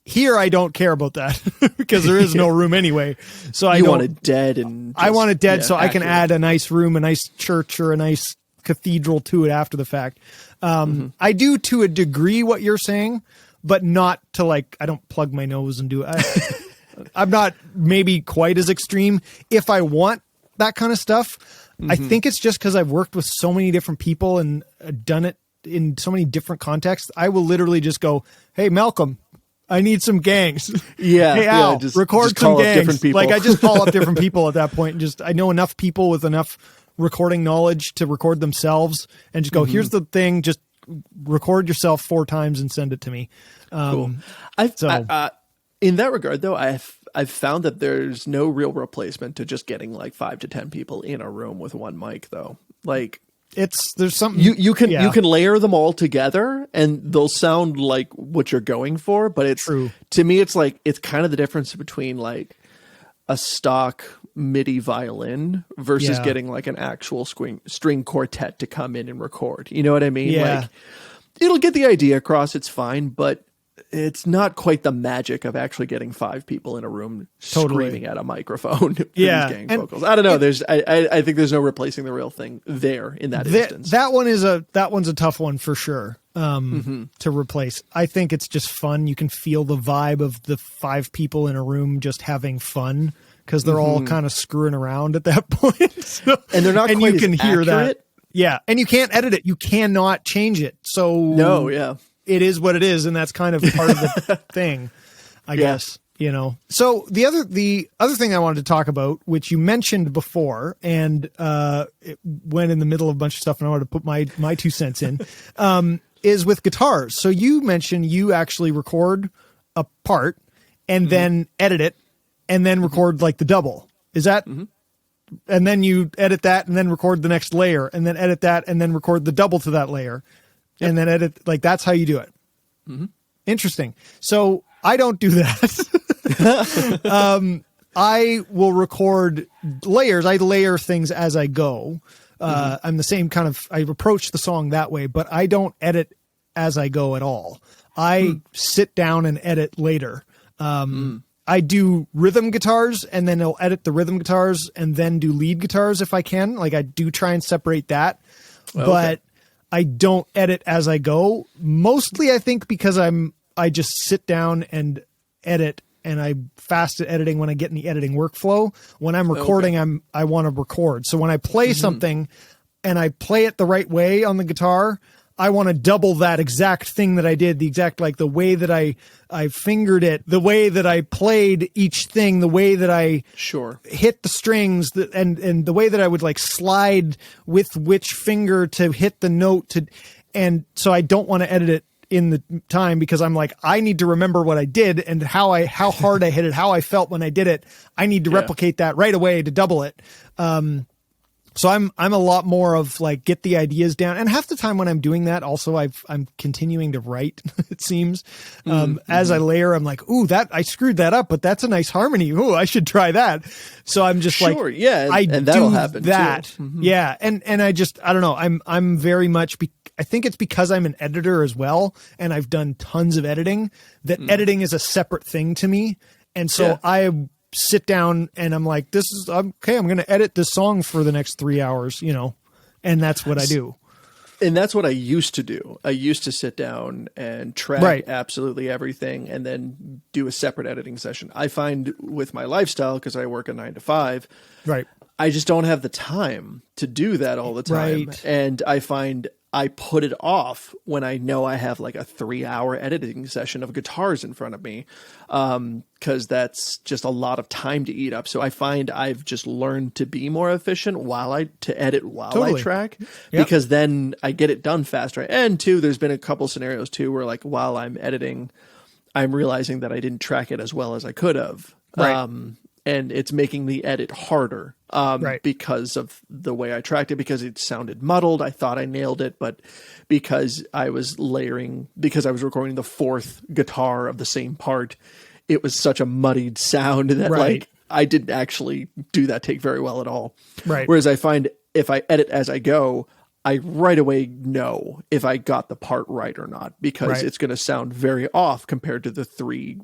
Here, I don't care about that because there is no room anyway. So I want it dead, and I want it dead, so accurate. I can add a nice room, a nice church, or a nice cathedral to it after the fact. I do to a degree what you're saying, but not to like, I don't plug my nose and do it. I'm not maybe quite as extreme. If I want that kind of stuff, I think it's just because I've worked with so many different people and done it in so many different contexts. I will literally just go, "Hey, Malcolm, I need some gangs." Hey, Al, record some gangs. Different people. Like I just call up different people at that point, and I know enough people with enough recording knowledge to record themselves, and just go, "Here's the thing, just record yourself 4 times and send it to me." Cool. In that regard, though, I've found that there's no real replacement to just getting like 5 to 10 people in a room with one mic, though. Like there's something you can layer them all together and they'll sound like what you're going for. But it's true. To me, it's like it's kind of the difference between like a stock MIDI violin versus getting like an actual string quartet to come in and record. You know what I mean? Yeah. Like it'll get the idea across. It's fine, but it's not quite the magic of actually getting 5 people in a room screaming at a microphone for these gang vocals. I don't know. I think there's no replacing the real thing there in that instance. That one's a tough one for sure to replace. I think it's just fun. You can feel the vibe of the 5 people in a room just having fun because they're all kind of screwing around at that point. So, and they're not quite you can hear accurate. That. Yeah. And you can't edit it. You cannot change it. So no, yeah. It is what it is, and that's kind of part of the thing, I guess, So the other thing I wanted to talk about, which you mentioned before, and it went in the middle of a bunch of stuff, and I wanted to put my 2 cents in, is with guitars. So you mentioned you actually record a part and then edit it, and then record like the double. Is that? And then you edit that, and then record the next layer, and then edit that, and then record the double to that layer. And then edit, like that's how you do it. Interesting. So I don't do that. I will record layers. I layer things as I go. I'm the same kind of, I approach the song that way, but I don't edit as I go at all. I sit down and edit later. I do rhythm guitars and then I'll edit the rhythm guitars and then do lead guitars if I can. Like I do try and separate that, but I don't edit as I go. Mostly I think because I just sit down and edit, and I'm fast at editing when I get in the editing workflow. When I'm recording, I want to record. So when I play something and I play it the right way on the guitar, I want to double that exact thing that I did, the exact, like the way that I fingered it, the way that I played each thing, the way that I hit the strings, and the way that I would like slide with which finger to hit the note and so I don't want to edit it in the time because I'm like, I need to remember what I did and how hard I hit it, how I felt when I did it. I need to replicate that right away to double it. So I'm a lot more of like get the ideas down, and half the time when I'm doing that, also I'm continuing to write. It seems as I layer, I'm like, ooh, that I screwed that up, but that's a nice harmony. Ooh, I should try that. So I'm just like, yeah, and that'll happen that, too. yeah, and I don't know. I'm very much. I think it's because I'm an editor as well, and I've done tons of editing. That editing is a separate thing to me, and so I sit down and I'm like, this is okay. I'm going to edit this song for the next 3 hours, and that's what I do. And that's what I used to do. I used to sit down and track absolutely everything and then do a separate editing session. I find with my lifestyle, because I work a 9 to 5, right, I just don't have the time to do that all the time. Right. And I find I put it off when I know I have like a 3-hour editing session of guitars in front of me, because that's just a lot of time to eat up. So I find I've just learned to be more efficient to edit while I track, because then I get it done faster. And two, there's been a couple scenarios too where like while I'm editing, I'm realizing that I didn't track it as well as I could have. Right. And it's making the edit harder because of the way I tracked it, because it sounded muddled. I thought I nailed it, but because I was recording the fourth guitar of the same part, it was such a muddied sound that like I didn't actually do that take very well at all. Right. Whereas I find if I edit as I go, I right away know if I got the part right or not, because it's going to sound very off compared to the 3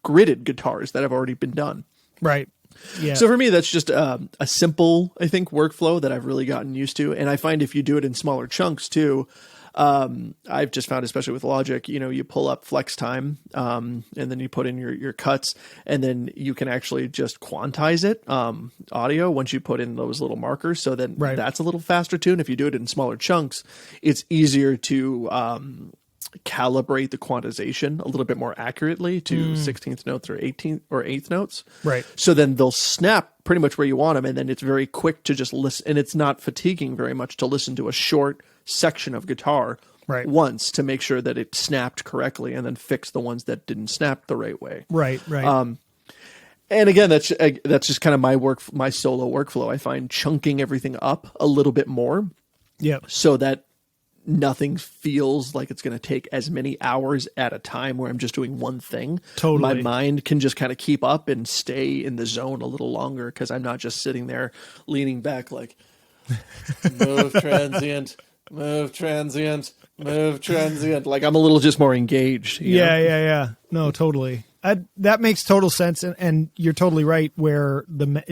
gridded guitars that have already been done. Right. Yeah. So for me, that's just a simple, I think, workflow that I've really gotten used to. And I find if you do it in smaller chunks too, I've just found, especially with Logic, you pull up flex time, and then you put in your cuts, and then you can actually just quantize it, audio, once you put in those little markers. So then that's a little faster too. And if you do it in smaller chunks, it's easier to, calibrate the quantization a little bit more accurately to 16th notes or 18th or 8th notes. Right. So then they'll snap pretty much where you want them. And then it's very quick to just listen. And it's not fatiguing very much to listen to a short section of guitar once to make sure that it snapped correctly, and then fix the ones that didn't snap the right way. Right. And again, that's just kind of my solo workflow. I find chunking everything up a little bit more. Yeah. So that nothing feels like it's going to take as many hours at a time where I'm just doing one thing. Totally. My mind can just kind of keep up and stay in the zone a little longer, because I'm not just sitting there leaning back like move transient, move transient, move transient. Like I'm a little just more engaged. You know? Yeah. No, totally. That makes total sense. And you're totally right, where the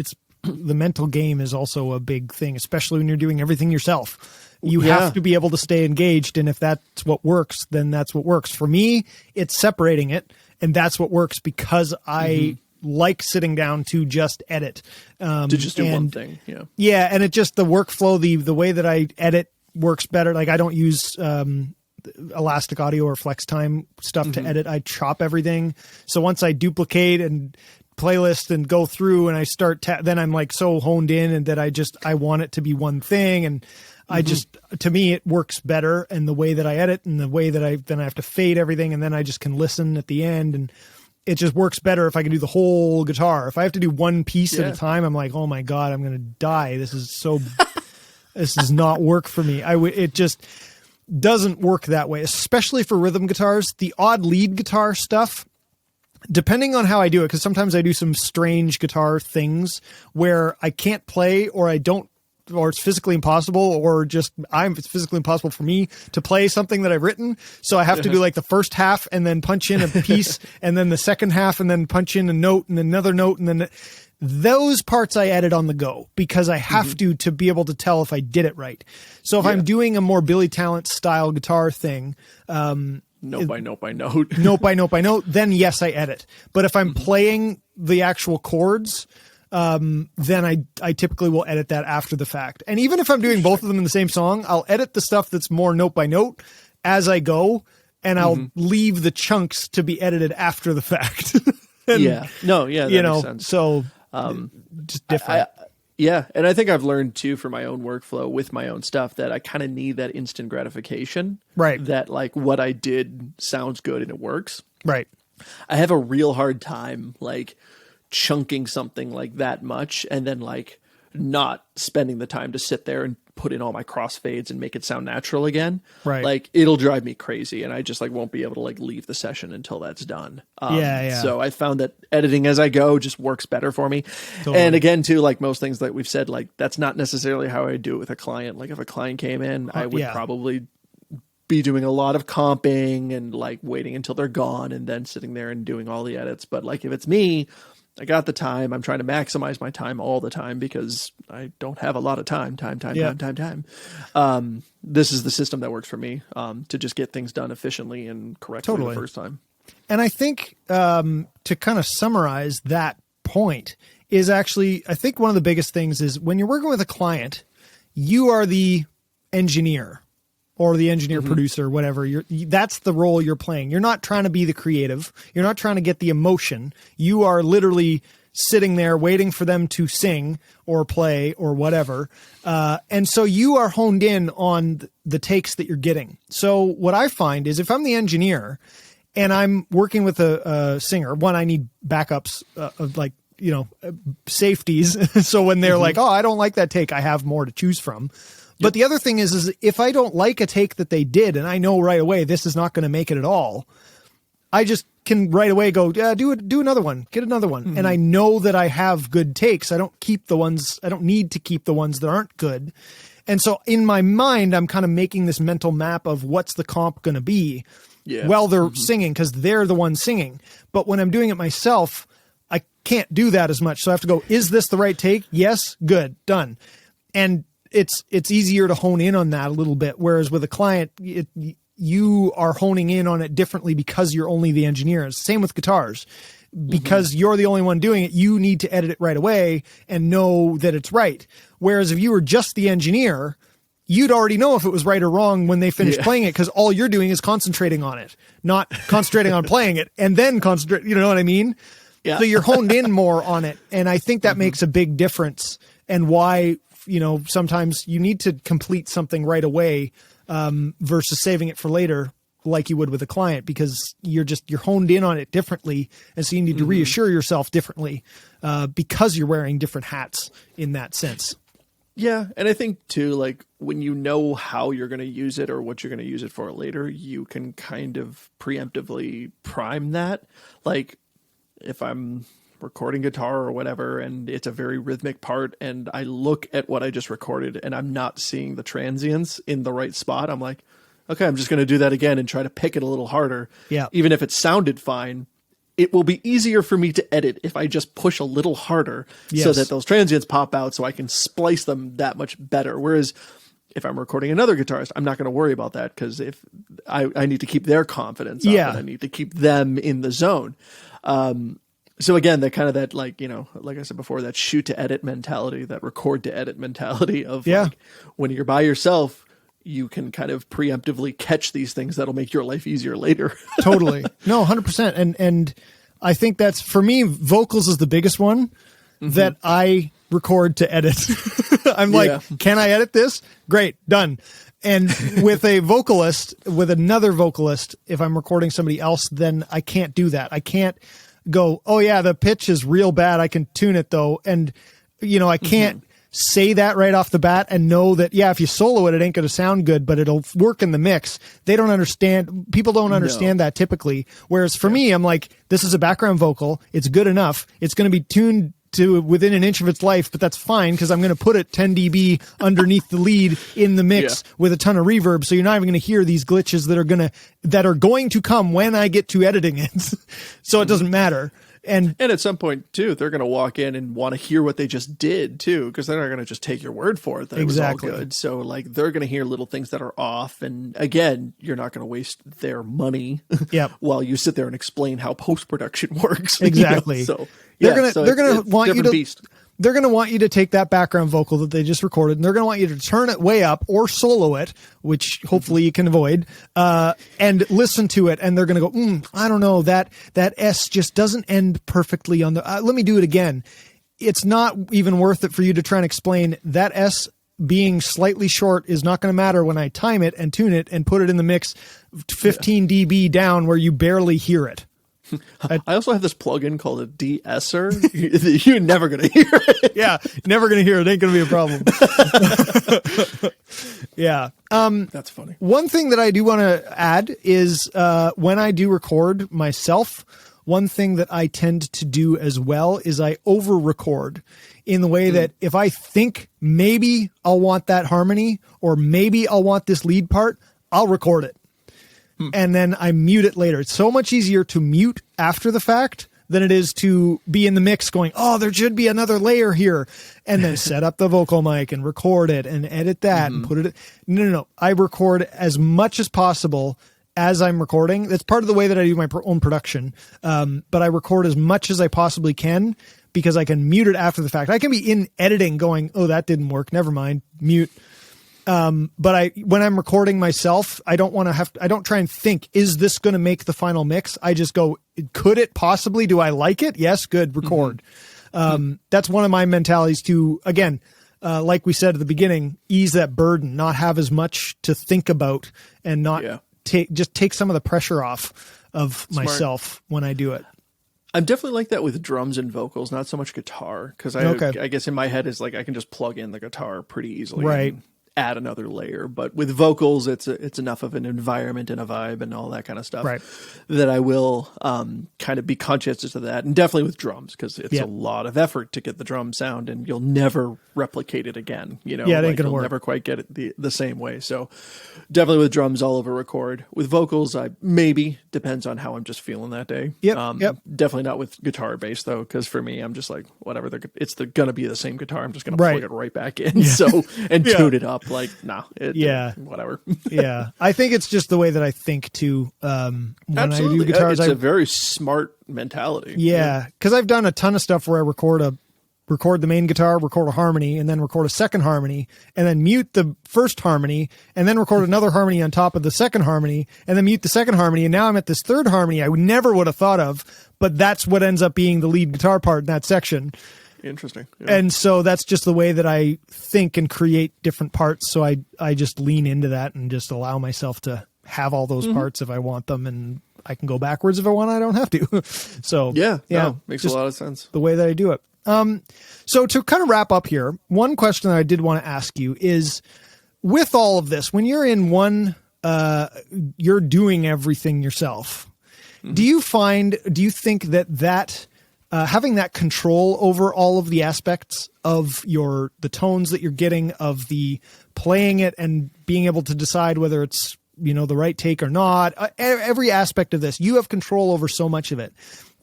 mental game is also a big thing, especially when you're doing everything yourself. You have to be able to stay engaged, and if that's what works, then that's what works. For me, it's separating it, and that's what works, because I like sitting down to just edit. To just do one thing, Yeah, and it just, the workflow, the way that I edit works better. Like I don't use Elastic Audio or Flex Time stuff to edit. I chop everything. So once I duplicate and playlist and go through and I start, then I'm like so honed in, and that I want it to be one thing, and to me, it works better. And the way that I edit, and the way that then I have to fade everything, and then I just can listen at the end, and it just works better if I can do the whole guitar. If I have to do one piece at a time, I'm like, oh my God, I'm going to die. This does not work for me. It just doesn't work that way, especially for rhythm guitars. The odd lead guitar stuff, depending on how I do it, because sometimes I do some strange guitar things where I can't play, or it's physically impossible, or just it's physically impossible for me to play something that I've written. So I have to do like the first half and then punch in a piece, and then the second half and then punch in a note and another note. And then those parts I edit on the go, because I have to be able to tell if I did it right. So if I'm doing a more Billy Talent style guitar thing, note by note by note, note by note, then yes, I edit. But if I'm playing the actual chords, then I typically will edit that after the fact. And even if I'm doing both of them in the same song, I'll edit the stuff that's more note by note as I go, and I'll leave the chunks to be edited after the fact. That makes sense. So just different. And I think I've learned too, for my own workflow with my own stuff, that I kind of need that instant gratification. Right. That like what I did sounds good and it works. Right. I have a real hard time like chunking something like that much and then like not spending the time to sit there and put in all my crossfades and make it sound natural again. Right. Like it'll drive me crazy, and I just like won't be able to like leave the session until that's done. So I found that editing as I go just works better for me. Totally. And again, too, like most things that we've said, like that's not necessarily how I do it with a client. Like if a client came in, I would probably be doing a lot of comping and like waiting until they're gone and then sitting there and doing all the edits. But like if it's me, I got the time. I'm trying to maximize my time all the time because I don't have a lot of time. This is the system that works for me to just get things done efficiently and correctly the first time. And I think to kind of summarize that point is actually, I think one of the biggest things is when you're working with a client, you are the engineer or the engineer producer, whatever. That's the role you're playing. You're not trying to be the creative. You're not trying to get the emotion. You are literally sitting there waiting for them to sing or play or whatever. And so you are honed in on the takes that you're getting. So what I find is if I'm the engineer and I'm working with a singer, one, I need backups of like, safeties. So when they're like, oh, I don't like that take, I have more to choose from. But the other thing is if I don't like a take that they did and I know right away this is not going to make it at all, I just can right away go, do another one, get another one. And I know that I have good takes. I don't need to keep the ones that aren't good. And so in my mind, I'm kind of making this mental map of what's the comp going to be while they're singing because they're the ones singing. But when I'm doing it myself, I can't do that as much. So I have to go, is this the right take? Yes. Good. Done. And it's easier to hone in on that a little bit. Whereas with a client, you are honing in on it differently because you're only the engineer. Same with guitars. Because you're the only one doing it, you need to edit it right away and know that it's right. Whereas if you were just the engineer, you'd already know if it was right or wrong when they finished playing it because all you're doing is concentrating on it, not concentrating on playing it and then concentrate. You know what I mean? Yeah. So you're honed in more on it. And I think that makes a big difference and why, sometimes you need to complete something right away versus saving it for later like you would with a client because you're honed in on it differently. And so you need to reassure yourself differently because you're wearing different hats in that sense. Yeah. And I think too, like when you know how you're going to use it or what you're going to use it for later, you can kind of preemptively prime that. Like if I'm recording guitar or whatever, and it's a very rhythmic part and I look at what I just recorded and I'm not seeing the transients in the right spot, I'm like, okay, I'm just going to do that again and try to pick it a little harder. Yeah. Even if it sounded fine, it will be easier for me to edit if I just push a little harder so that those transients pop out so I can splice them that much better. Whereas if I'm recording another guitarist, I'm not going to worry about that because if I need to keep their confidence up and I need to keep them in the zone. So again, like I said before, that shoot to edit mentality, that record to edit mentality of like when you're by yourself, you can kind of preemptively catch these things that'll make your life easier later. Totally. No, 100%. And I think that's, for me, vocals is the biggest one that I record to edit. I'm like, can I edit this? Great, done. And with another vocalist, if I'm recording somebody else, then I can't do that. I can't go, oh yeah, the pitch is real bad. I can tune it though. And I can't say that right off the bat and know that, if you solo it, it ain't going to sound good, but it'll work in the mix. They don't understand. People don't understand that typically. Whereas for me, I'm like, this is a background vocal. It's good enough. It's going to be tuned to within an inch of its life, but that's fine because I'm going to put it 10 dB underneath the lead in the mix with a ton of reverb. So you're not even going to hear these glitches that are going to come when I get to editing it. So it doesn't matter. And at some point too, they're going to walk in and want to hear what they just did too, because they're not going to just take your word for it that it was all good. So like they're going to hear little things that are off. And again, you're not going to waste their money while you sit there and explain how post-production works. Exactly. So they're going to want you to, they're going to want you to take that background vocal that they just recorded and they're going to want you to turn it way up or solo it, which hopefully you can avoid, and listen to it. And they're going to go, I don't know, that S just doesn't end perfectly on the, let me do it again. It's not even worth it for you to try and explain that S being slightly short is not going to matter when I time it and tune it and put it in the mix 15 dB down where you barely hear it. I also have this plugin called a de-esser. You're never going to hear it. Yeah, never going to hear it. Ain't going to be a problem. Yeah. That's funny. One thing that I do want to add is when I do record myself, one thing that I tend to do as well is I over-record in the way that if I think maybe I'll want that harmony or maybe I'll want this lead part, I'll record it. And then I mute it later. It's so much easier to mute after the fact than it is to be in the mix going, oh, there should be another layer here. And then set up the vocal mic and record it and edit that and put it. No. I record as much as possible as I'm recording. That's part of the way that I do my own production. But I record as much as I possibly can because I can mute it after the fact. I can be in editing going, oh, that didn't work. Never mind. Mute. But when I'm recording myself, I don't try and think, is this going to make the final mix? I just go, could it possibly, do I like it? Yes. Good. Record. That's one of my mentalities to, again, like we said at the beginning, ease that burden, not have as much to think about and not take some of the pressure off of myself when I do it. I'm definitely like that with drums and vocals, not so much guitar. Cause I guess in my head is like, I can just plug in the guitar pretty easily. Right. Add another layer, but with vocals, it's enough of an environment and a vibe and all that kind of stuff that I will kind of be conscientious of that, and definitely with drums because it's a lot of effort to get the drum sound, and you'll never replicate it again. You know, it ain't gonna you'll work. Never quite get it the same way. So definitely with drums, I'll over record. With vocals, I maybe depends on how I'm just feeling that day. Definitely not with guitar bass though, because for me, I'm just like whatever. It's gonna be the same guitar. I'm just gonna plug it right back in. And tune it up. Like, nah, whatever. I think it's just the way that I think too. When Absolutely. I do guitars, it's a very smart mentality. Because I've done a ton of stuff where I record the main guitar, record a harmony, and then record a second harmony, and then mute the first harmony, and then record another harmony on top of the second harmony, and then mute the second harmony, and now I'm at this third harmony I never would have thought of, but that's what ends up being the lead guitar part in that section. Interesting. And so that's just the way that I think and create different parts. So I just lean into that and just allow myself to have all those parts if I want them, and I can go backwards if I want. I don't have to. So makes a lot of sense. The way that I do it. So to kind of wrap up here, one question that I did want to ask you is, with all of this, when you're in you're doing everything yourself. Do you think that having that control over all of the aspects of the tones that you're getting, of the playing it and being able to decide whether it's, the right take or not, every aspect of this, you have control over so much of it.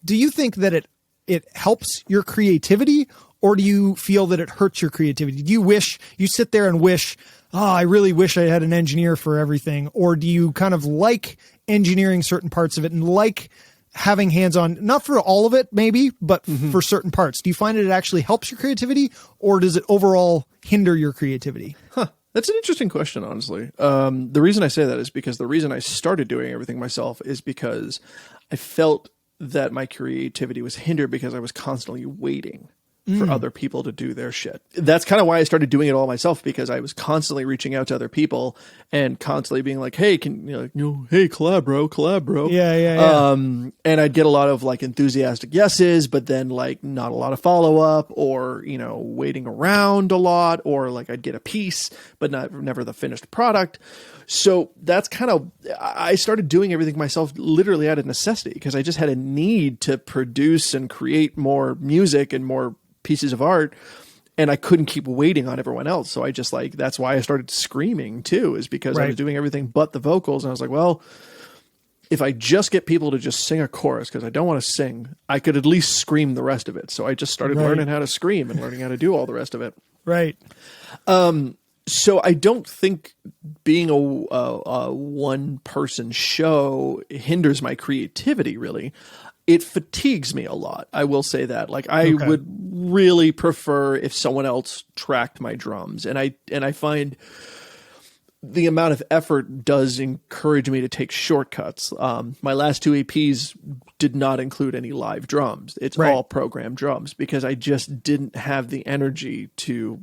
Do you think that it helps your creativity, or do you feel that it hurts your creativity? Do you sit there and wish, I really wish I had an engineer for everything? Or do you kind of like engineering certain parts of it and like having hands-on, not for all of it maybe, but for certain parts? Do you find it actually helps your creativity, or does it overall hinder your creativity? That's an interesting question, honestly. The reason I say that is because the reason I started doing everything myself is because I felt that my creativity was hindered because I was constantly waiting for other people to do their shit. That's kind of why I started doing it all myself, because I was constantly reaching out to other people and constantly being like, hey, hey, collab bro. Yeah. And I'd get a lot of like enthusiastic yeses, but then like not a lot of follow up, or, waiting around a lot, or like I'd get a piece, but never the finished product. So that's I started doing everything myself literally out of necessity, because I just had a need to produce and create more music and more pieces of art, and I couldn't keep waiting on everyone else. So I just that's why I started screaming too, is because I was doing everything but the vocals. And I was like, well, if I just get people to just sing a chorus, because I don't want to sing, I could at least scream the rest of it. So I just started learning how to scream and learning how to do all the rest of it. Right. So I don't think being a one-person show hinders my creativity, really. It fatigues me a lot. I will say that. Like, I would really prefer if someone else tracked my drums. And I find the amount of effort does encourage me to take shortcuts. My last two EPs did not include any live drums. It's all programmed drums, because I just didn't have the energy to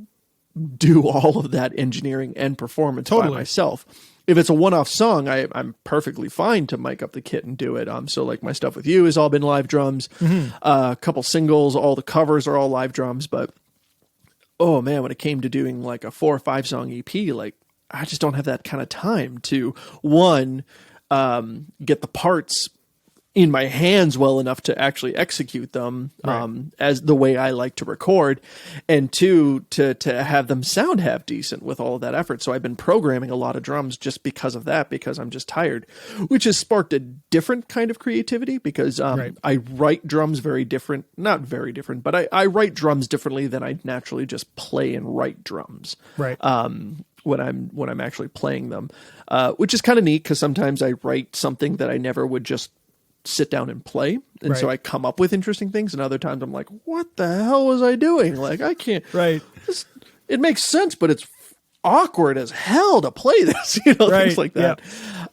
do all of that engineering and performance by myself. If it's a one-off song, I'm perfectly fine to mic up the kit and do it. So like my stuff with you has all been live drums, a couple singles, all the covers are all live drums. But oh man, when it came to doing like a 4 or 5 song EP, like I just don't have that kind of time to get the parts in my hands well enough to actually execute them as the way I like to record, and 2, to have them sound half decent with all of that effort. So I've been programming a lot of drums just because of that, because I'm just tired, which has sparked a different kind of creativity because I write drums not very different, but I write drums differently than I naturally just play and write drums. Right. When I'm actually playing them, which is kind of neat because sometimes I write something that I never would just sit down and play, and so I come up with interesting things, and other times I'm like, what the hell was I doing? Like, I can't. It makes sense, but it's awkward as hell to play this, things like that.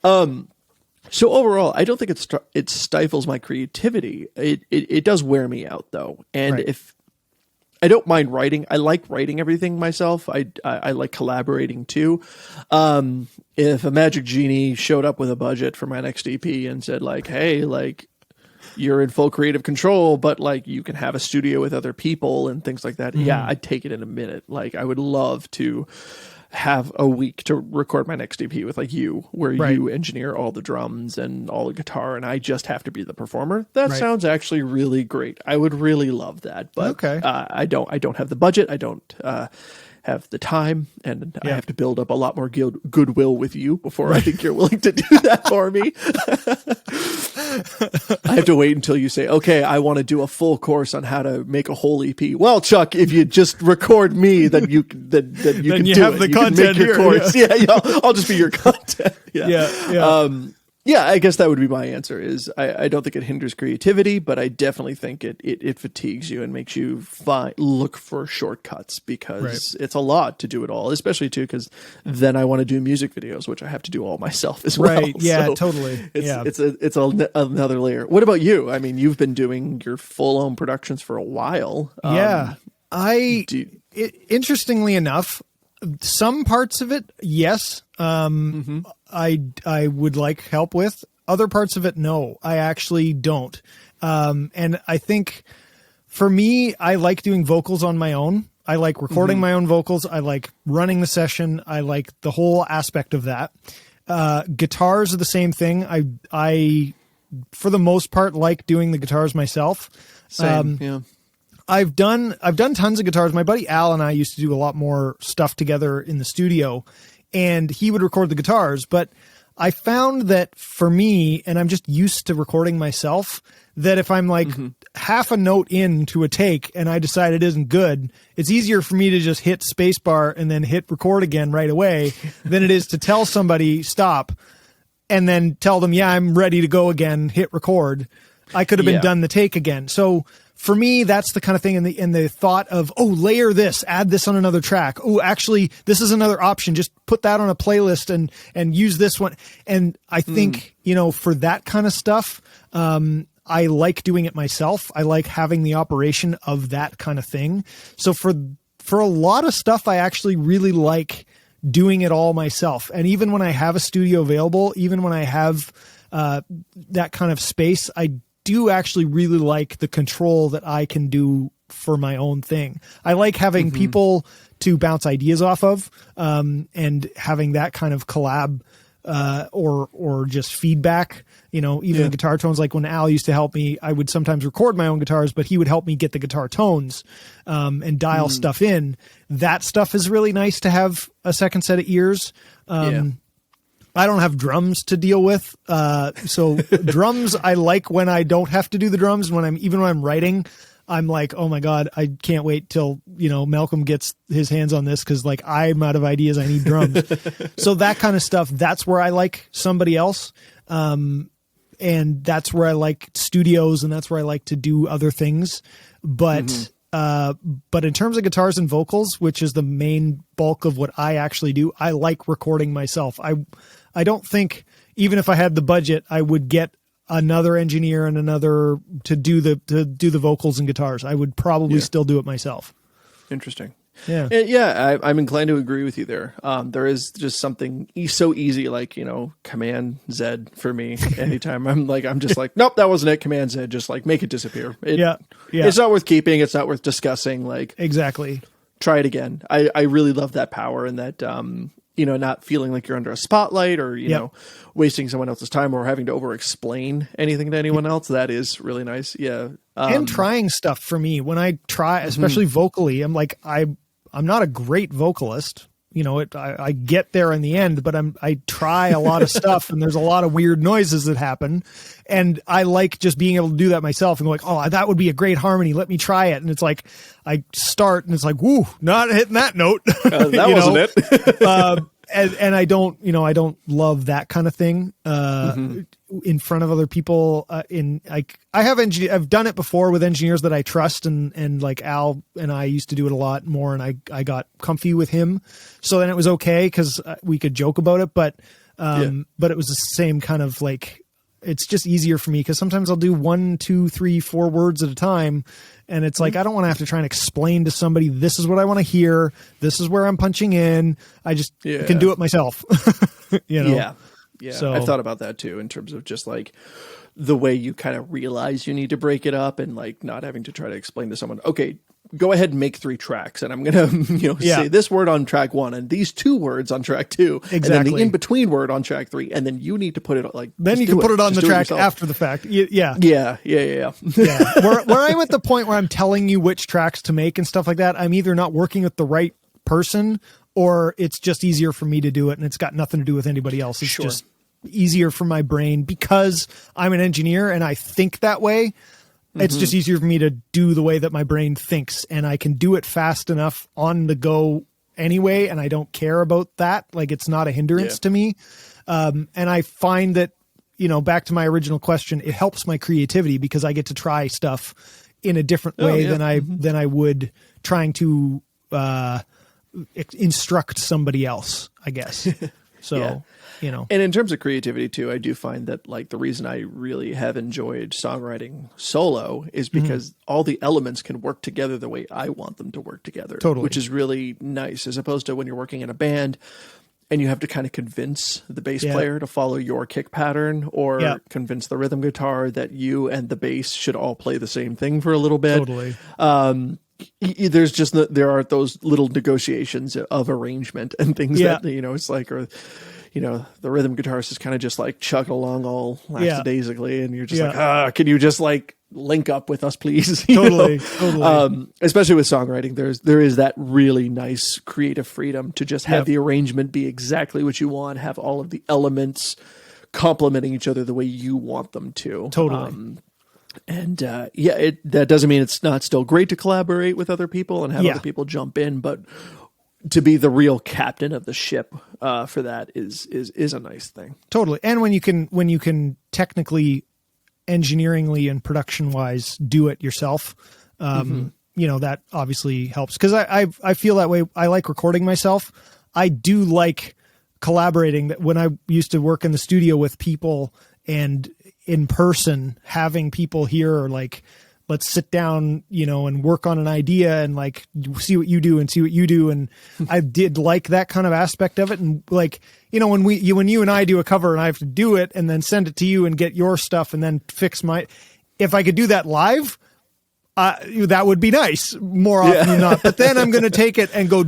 So overall, I don't think it stifles my creativity. It does wear me out though, and if I don't mind writing. I like writing everything myself. I like collaborating too. If a Magic Genie showed up with a budget for my next EP and said like, hey, like you're in full creative control, but like you can have a studio with other people and things like that. Yeah, I'd take it in a minute. Like I would love to have a week to record my next EP with like you, where you engineer all the drums and all the guitar and I just have to be the performer. That sounds actually really great. I would really love that, but I don't have the budget. I don't have the time, and I have to build up a lot more goodwill with you before I think you're willing to do that for me. I have to wait until you say, okay, I want to do a full course on how to make a whole EP. Well, Chuck, if you just record me, then you can do have the content here. Course. I'll just be your content. I guess that would be my answer. Is I don't think it hinders creativity, but I definitely think it fatigues you and makes you look for shortcuts, because it's a lot to do it all, especially too because then I want to do music videos, which I have to do all myself as well. Right? Yeah, so totally. It's another layer. What about you? I mean, you've been doing your full-on productions for a while. Interestingly enough, some parts of it, yes. I would like help with. Other parts of it, no, I actually don't. And I think for me, I like doing vocals on my own. I like recording my own vocals. I like running the session. I like the whole aspect of that. Guitars are the same thing. I for the most part, like doing the guitars myself. Same, I've done tons of guitars. My buddy Al and I used to do a lot more stuff together in the studio, and he would record the guitars. But I found that for me, and I'm just used to recording myself, that if I'm like half a note into a take and I decide it isn't good, it's easier for me to just hit spacebar and then hit record again right away than it is to tell somebody stop and then tell them, yeah, I'm ready to go again, hit record. I could have been done the take again. So for me, that's the kind of thing in the thought of, oh, layer this, add this on another track. Oh, actually, this is another option. Just put that on a playlist and use this one. And I think, for that kind of stuff, I like doing it myself. I like having the operation of that kind of thing. So for a lot of stuff, I actually really like doing it all myself. And even when I have a studio available, even when I have that kind of space, I do actually really like the control that I can do for my own thing. I like having people to bounce ideas off of, and having that kind of collab, or just feedback, even guitar tones. Like when Al used to help me, I would sometimes record my own guitars, but he would help me get the guitar tones, and dial stuff in. That stuff is really nice to have a second set of ears. I don't have drums to deal with. So drums, I like when I don't have to do the drums. When I'm writing, I'm like, oh my God, I can't wait till, Malcolm gets his hands on this. Cause like I'm out of ideas. I need drums. So that kind of stuff, that's where I like somebody else. And that's where I like studios, and that's where I like to do other things. But in terms of guitars and vocals, which is the main bulk of what I actually do, I like recording myself. I don't think, even if I had the budget, I would get another engineer and to do the vocals and guitars. I would probably still do it myself. Interesting. Yeah. Yeah, I'm inclined to agree with you there. There is just something so easy, like, Command Z for me. Anytime I'm just like, nope, that wasn't it. Command Z, just like make it disappear. Yeah. It's not worth keeping. It's not worth discussing. Like, Exactly. try it again. I really love that power and that, not feeling like you're under a spotlight or, wasting someone else's time or having to over-explain anything to anyone else. That is really nice. Yeah. And trying stuff for me when I try, especially vocally, I'm like, I'm not a great vocalist. I get there in the end, but I try a lot of stuff and there's a lot of weird noises that happen. And I like just being able to do that myself and go like, oh, that would be a great harmony. Let me try it. And it's like, I start and it's like, woo, not hitting that note. That wasn't it. And I don't love that kind of thing in front of other people. I've done it before with engineers that I trust, and like Al and I used to do it a lot more, and I got comfy with him, so then it was okay because we could joke about it, but it was the same kind of like. It's just easier for me because sometimes I'll do 1, 2, 3, 4 words at a time. And it's like, I don't want to have to try and explain to somebody, this is what I want to hear. This is where I'm punching in. I just can do it myself. Yeah. So I've thought about that too, in terms of just like the way you kind of realize you need to break it up and like not having to try to explain to someone, okay, go ahead and make 3 tracks and I'm going to, say this word on track 1 and these 2 words on track 2. Exactly. And then the in-between word on track 3. And then you need to put it like, then you can put it on the track after the fact. Yeah. Where I'm at the point where I'm telling you which tracks to make and stuff like that, I'm either not working with the right person or it's just easier for me to do it. And it's got nothing to do with anybody else. It's just easier for my brain because I'm an engineer and I think that way. It's just easier for me to do the way that my brain thinks, and I can do it fast enough on the go anyway. And I don't care about that. Like, it's not a hindrance to me. And I find that, back to my original question, it helps my creativity because I get to try stuff in a different way than I would trying to, instruct somebody else, I guess. So, And in terms of creativity too, I do find that like the reason I really have enjoyed songwriting solo is because all the elements can work together the way I want them to work together, which is really nice, as opposed to when you're working in a band and you have to kind of convince the bass player to follow your kick pattern or convince the rhythm guitar that you and the bass should all play the same thing for a little bit. There are those little negotiations of arrangement and things that, it's like, or, the rhythm guitarist is kind of just like chugging along all lackadaisically and you're just like, can you just like link up with us, please? Totally. Especially with songwriting, there is that really nice creative freedom to just have the arrangement be exactly what you want, have all of the elements complementing each other the way you want them to. That doesn't mean it's not still great to collaborate with other people and have other people jump in, but to be the real captain of the ship for that is a nice thing. Totally. And when you can technically, engineeringly and production wise do it yourself, that obviously helps. Cause I feel that way. I like recording myself. I do like collaborating. When I used to work in the studio with people and in person, having people here or like, let's sit down, and work on an idea and like see what you do and see what you do. And I did like that kind of aspect of it. And like, when you and I do a cover and I have to do it and then send it to you and get your stuff and then fix if I could do that live, that would be nice more often than not. But then I'm going to take it and go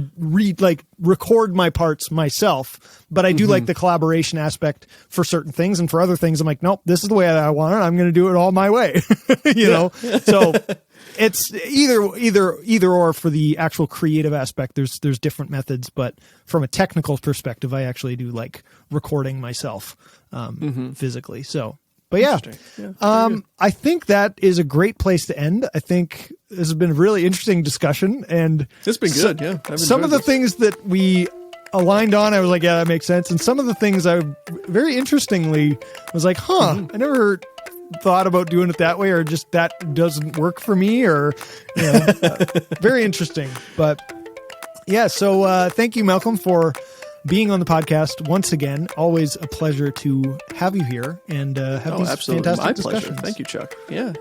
record my parts myself. But I do like the collaboration aspect for certain things, and for other things, I'm like, nope, this is the way I want it. I'm going to do it all my way. know. So it's either or for the actual creative aspect. There's different methods, but from a technical perspective, I actually do like recording myself physically. So. But I think that is a great place to end. I think this has been a really interesting discussion, and it's been good. Some of the things that we aligned on, I was like, yeah, that makes sense. And some of the things I very interestingly was like, I never thought about doing it that way, or just that doesn't work for me, or very interesting. But yeah, so thank you, Malcolm, for being on the podcast once again. Always a pleasure to have you here and have these fantastic My discussions. pleasure. Thank you, Chuck. Yeah.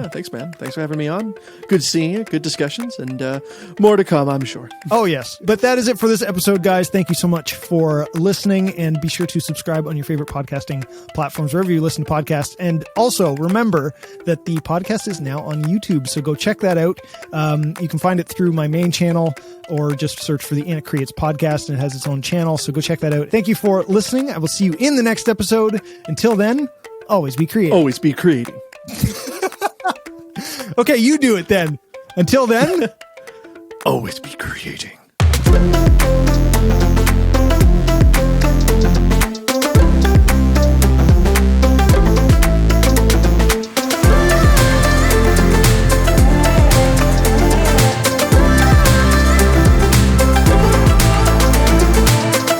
Thanks, man. Thanks for having me on. Good seeing you. Good discussions, and more to come, I'm sure. Oh, yes. But that is it for this episode, guys. Thank you so much for listening, and be sure to subscribe on your favorite podcasting platforms, wherever you listen to podcasts. And also remember that the podcast is now on YouTube, so go check that out. You can find it through my main channel, or just search for the ANAK Creates podcast, and it has its own channel, so go check that out. Thank you for listening. I will see you in the next episode. Until then, always be creative. Always be creating. Okay, you do it then. Until then, always be creating.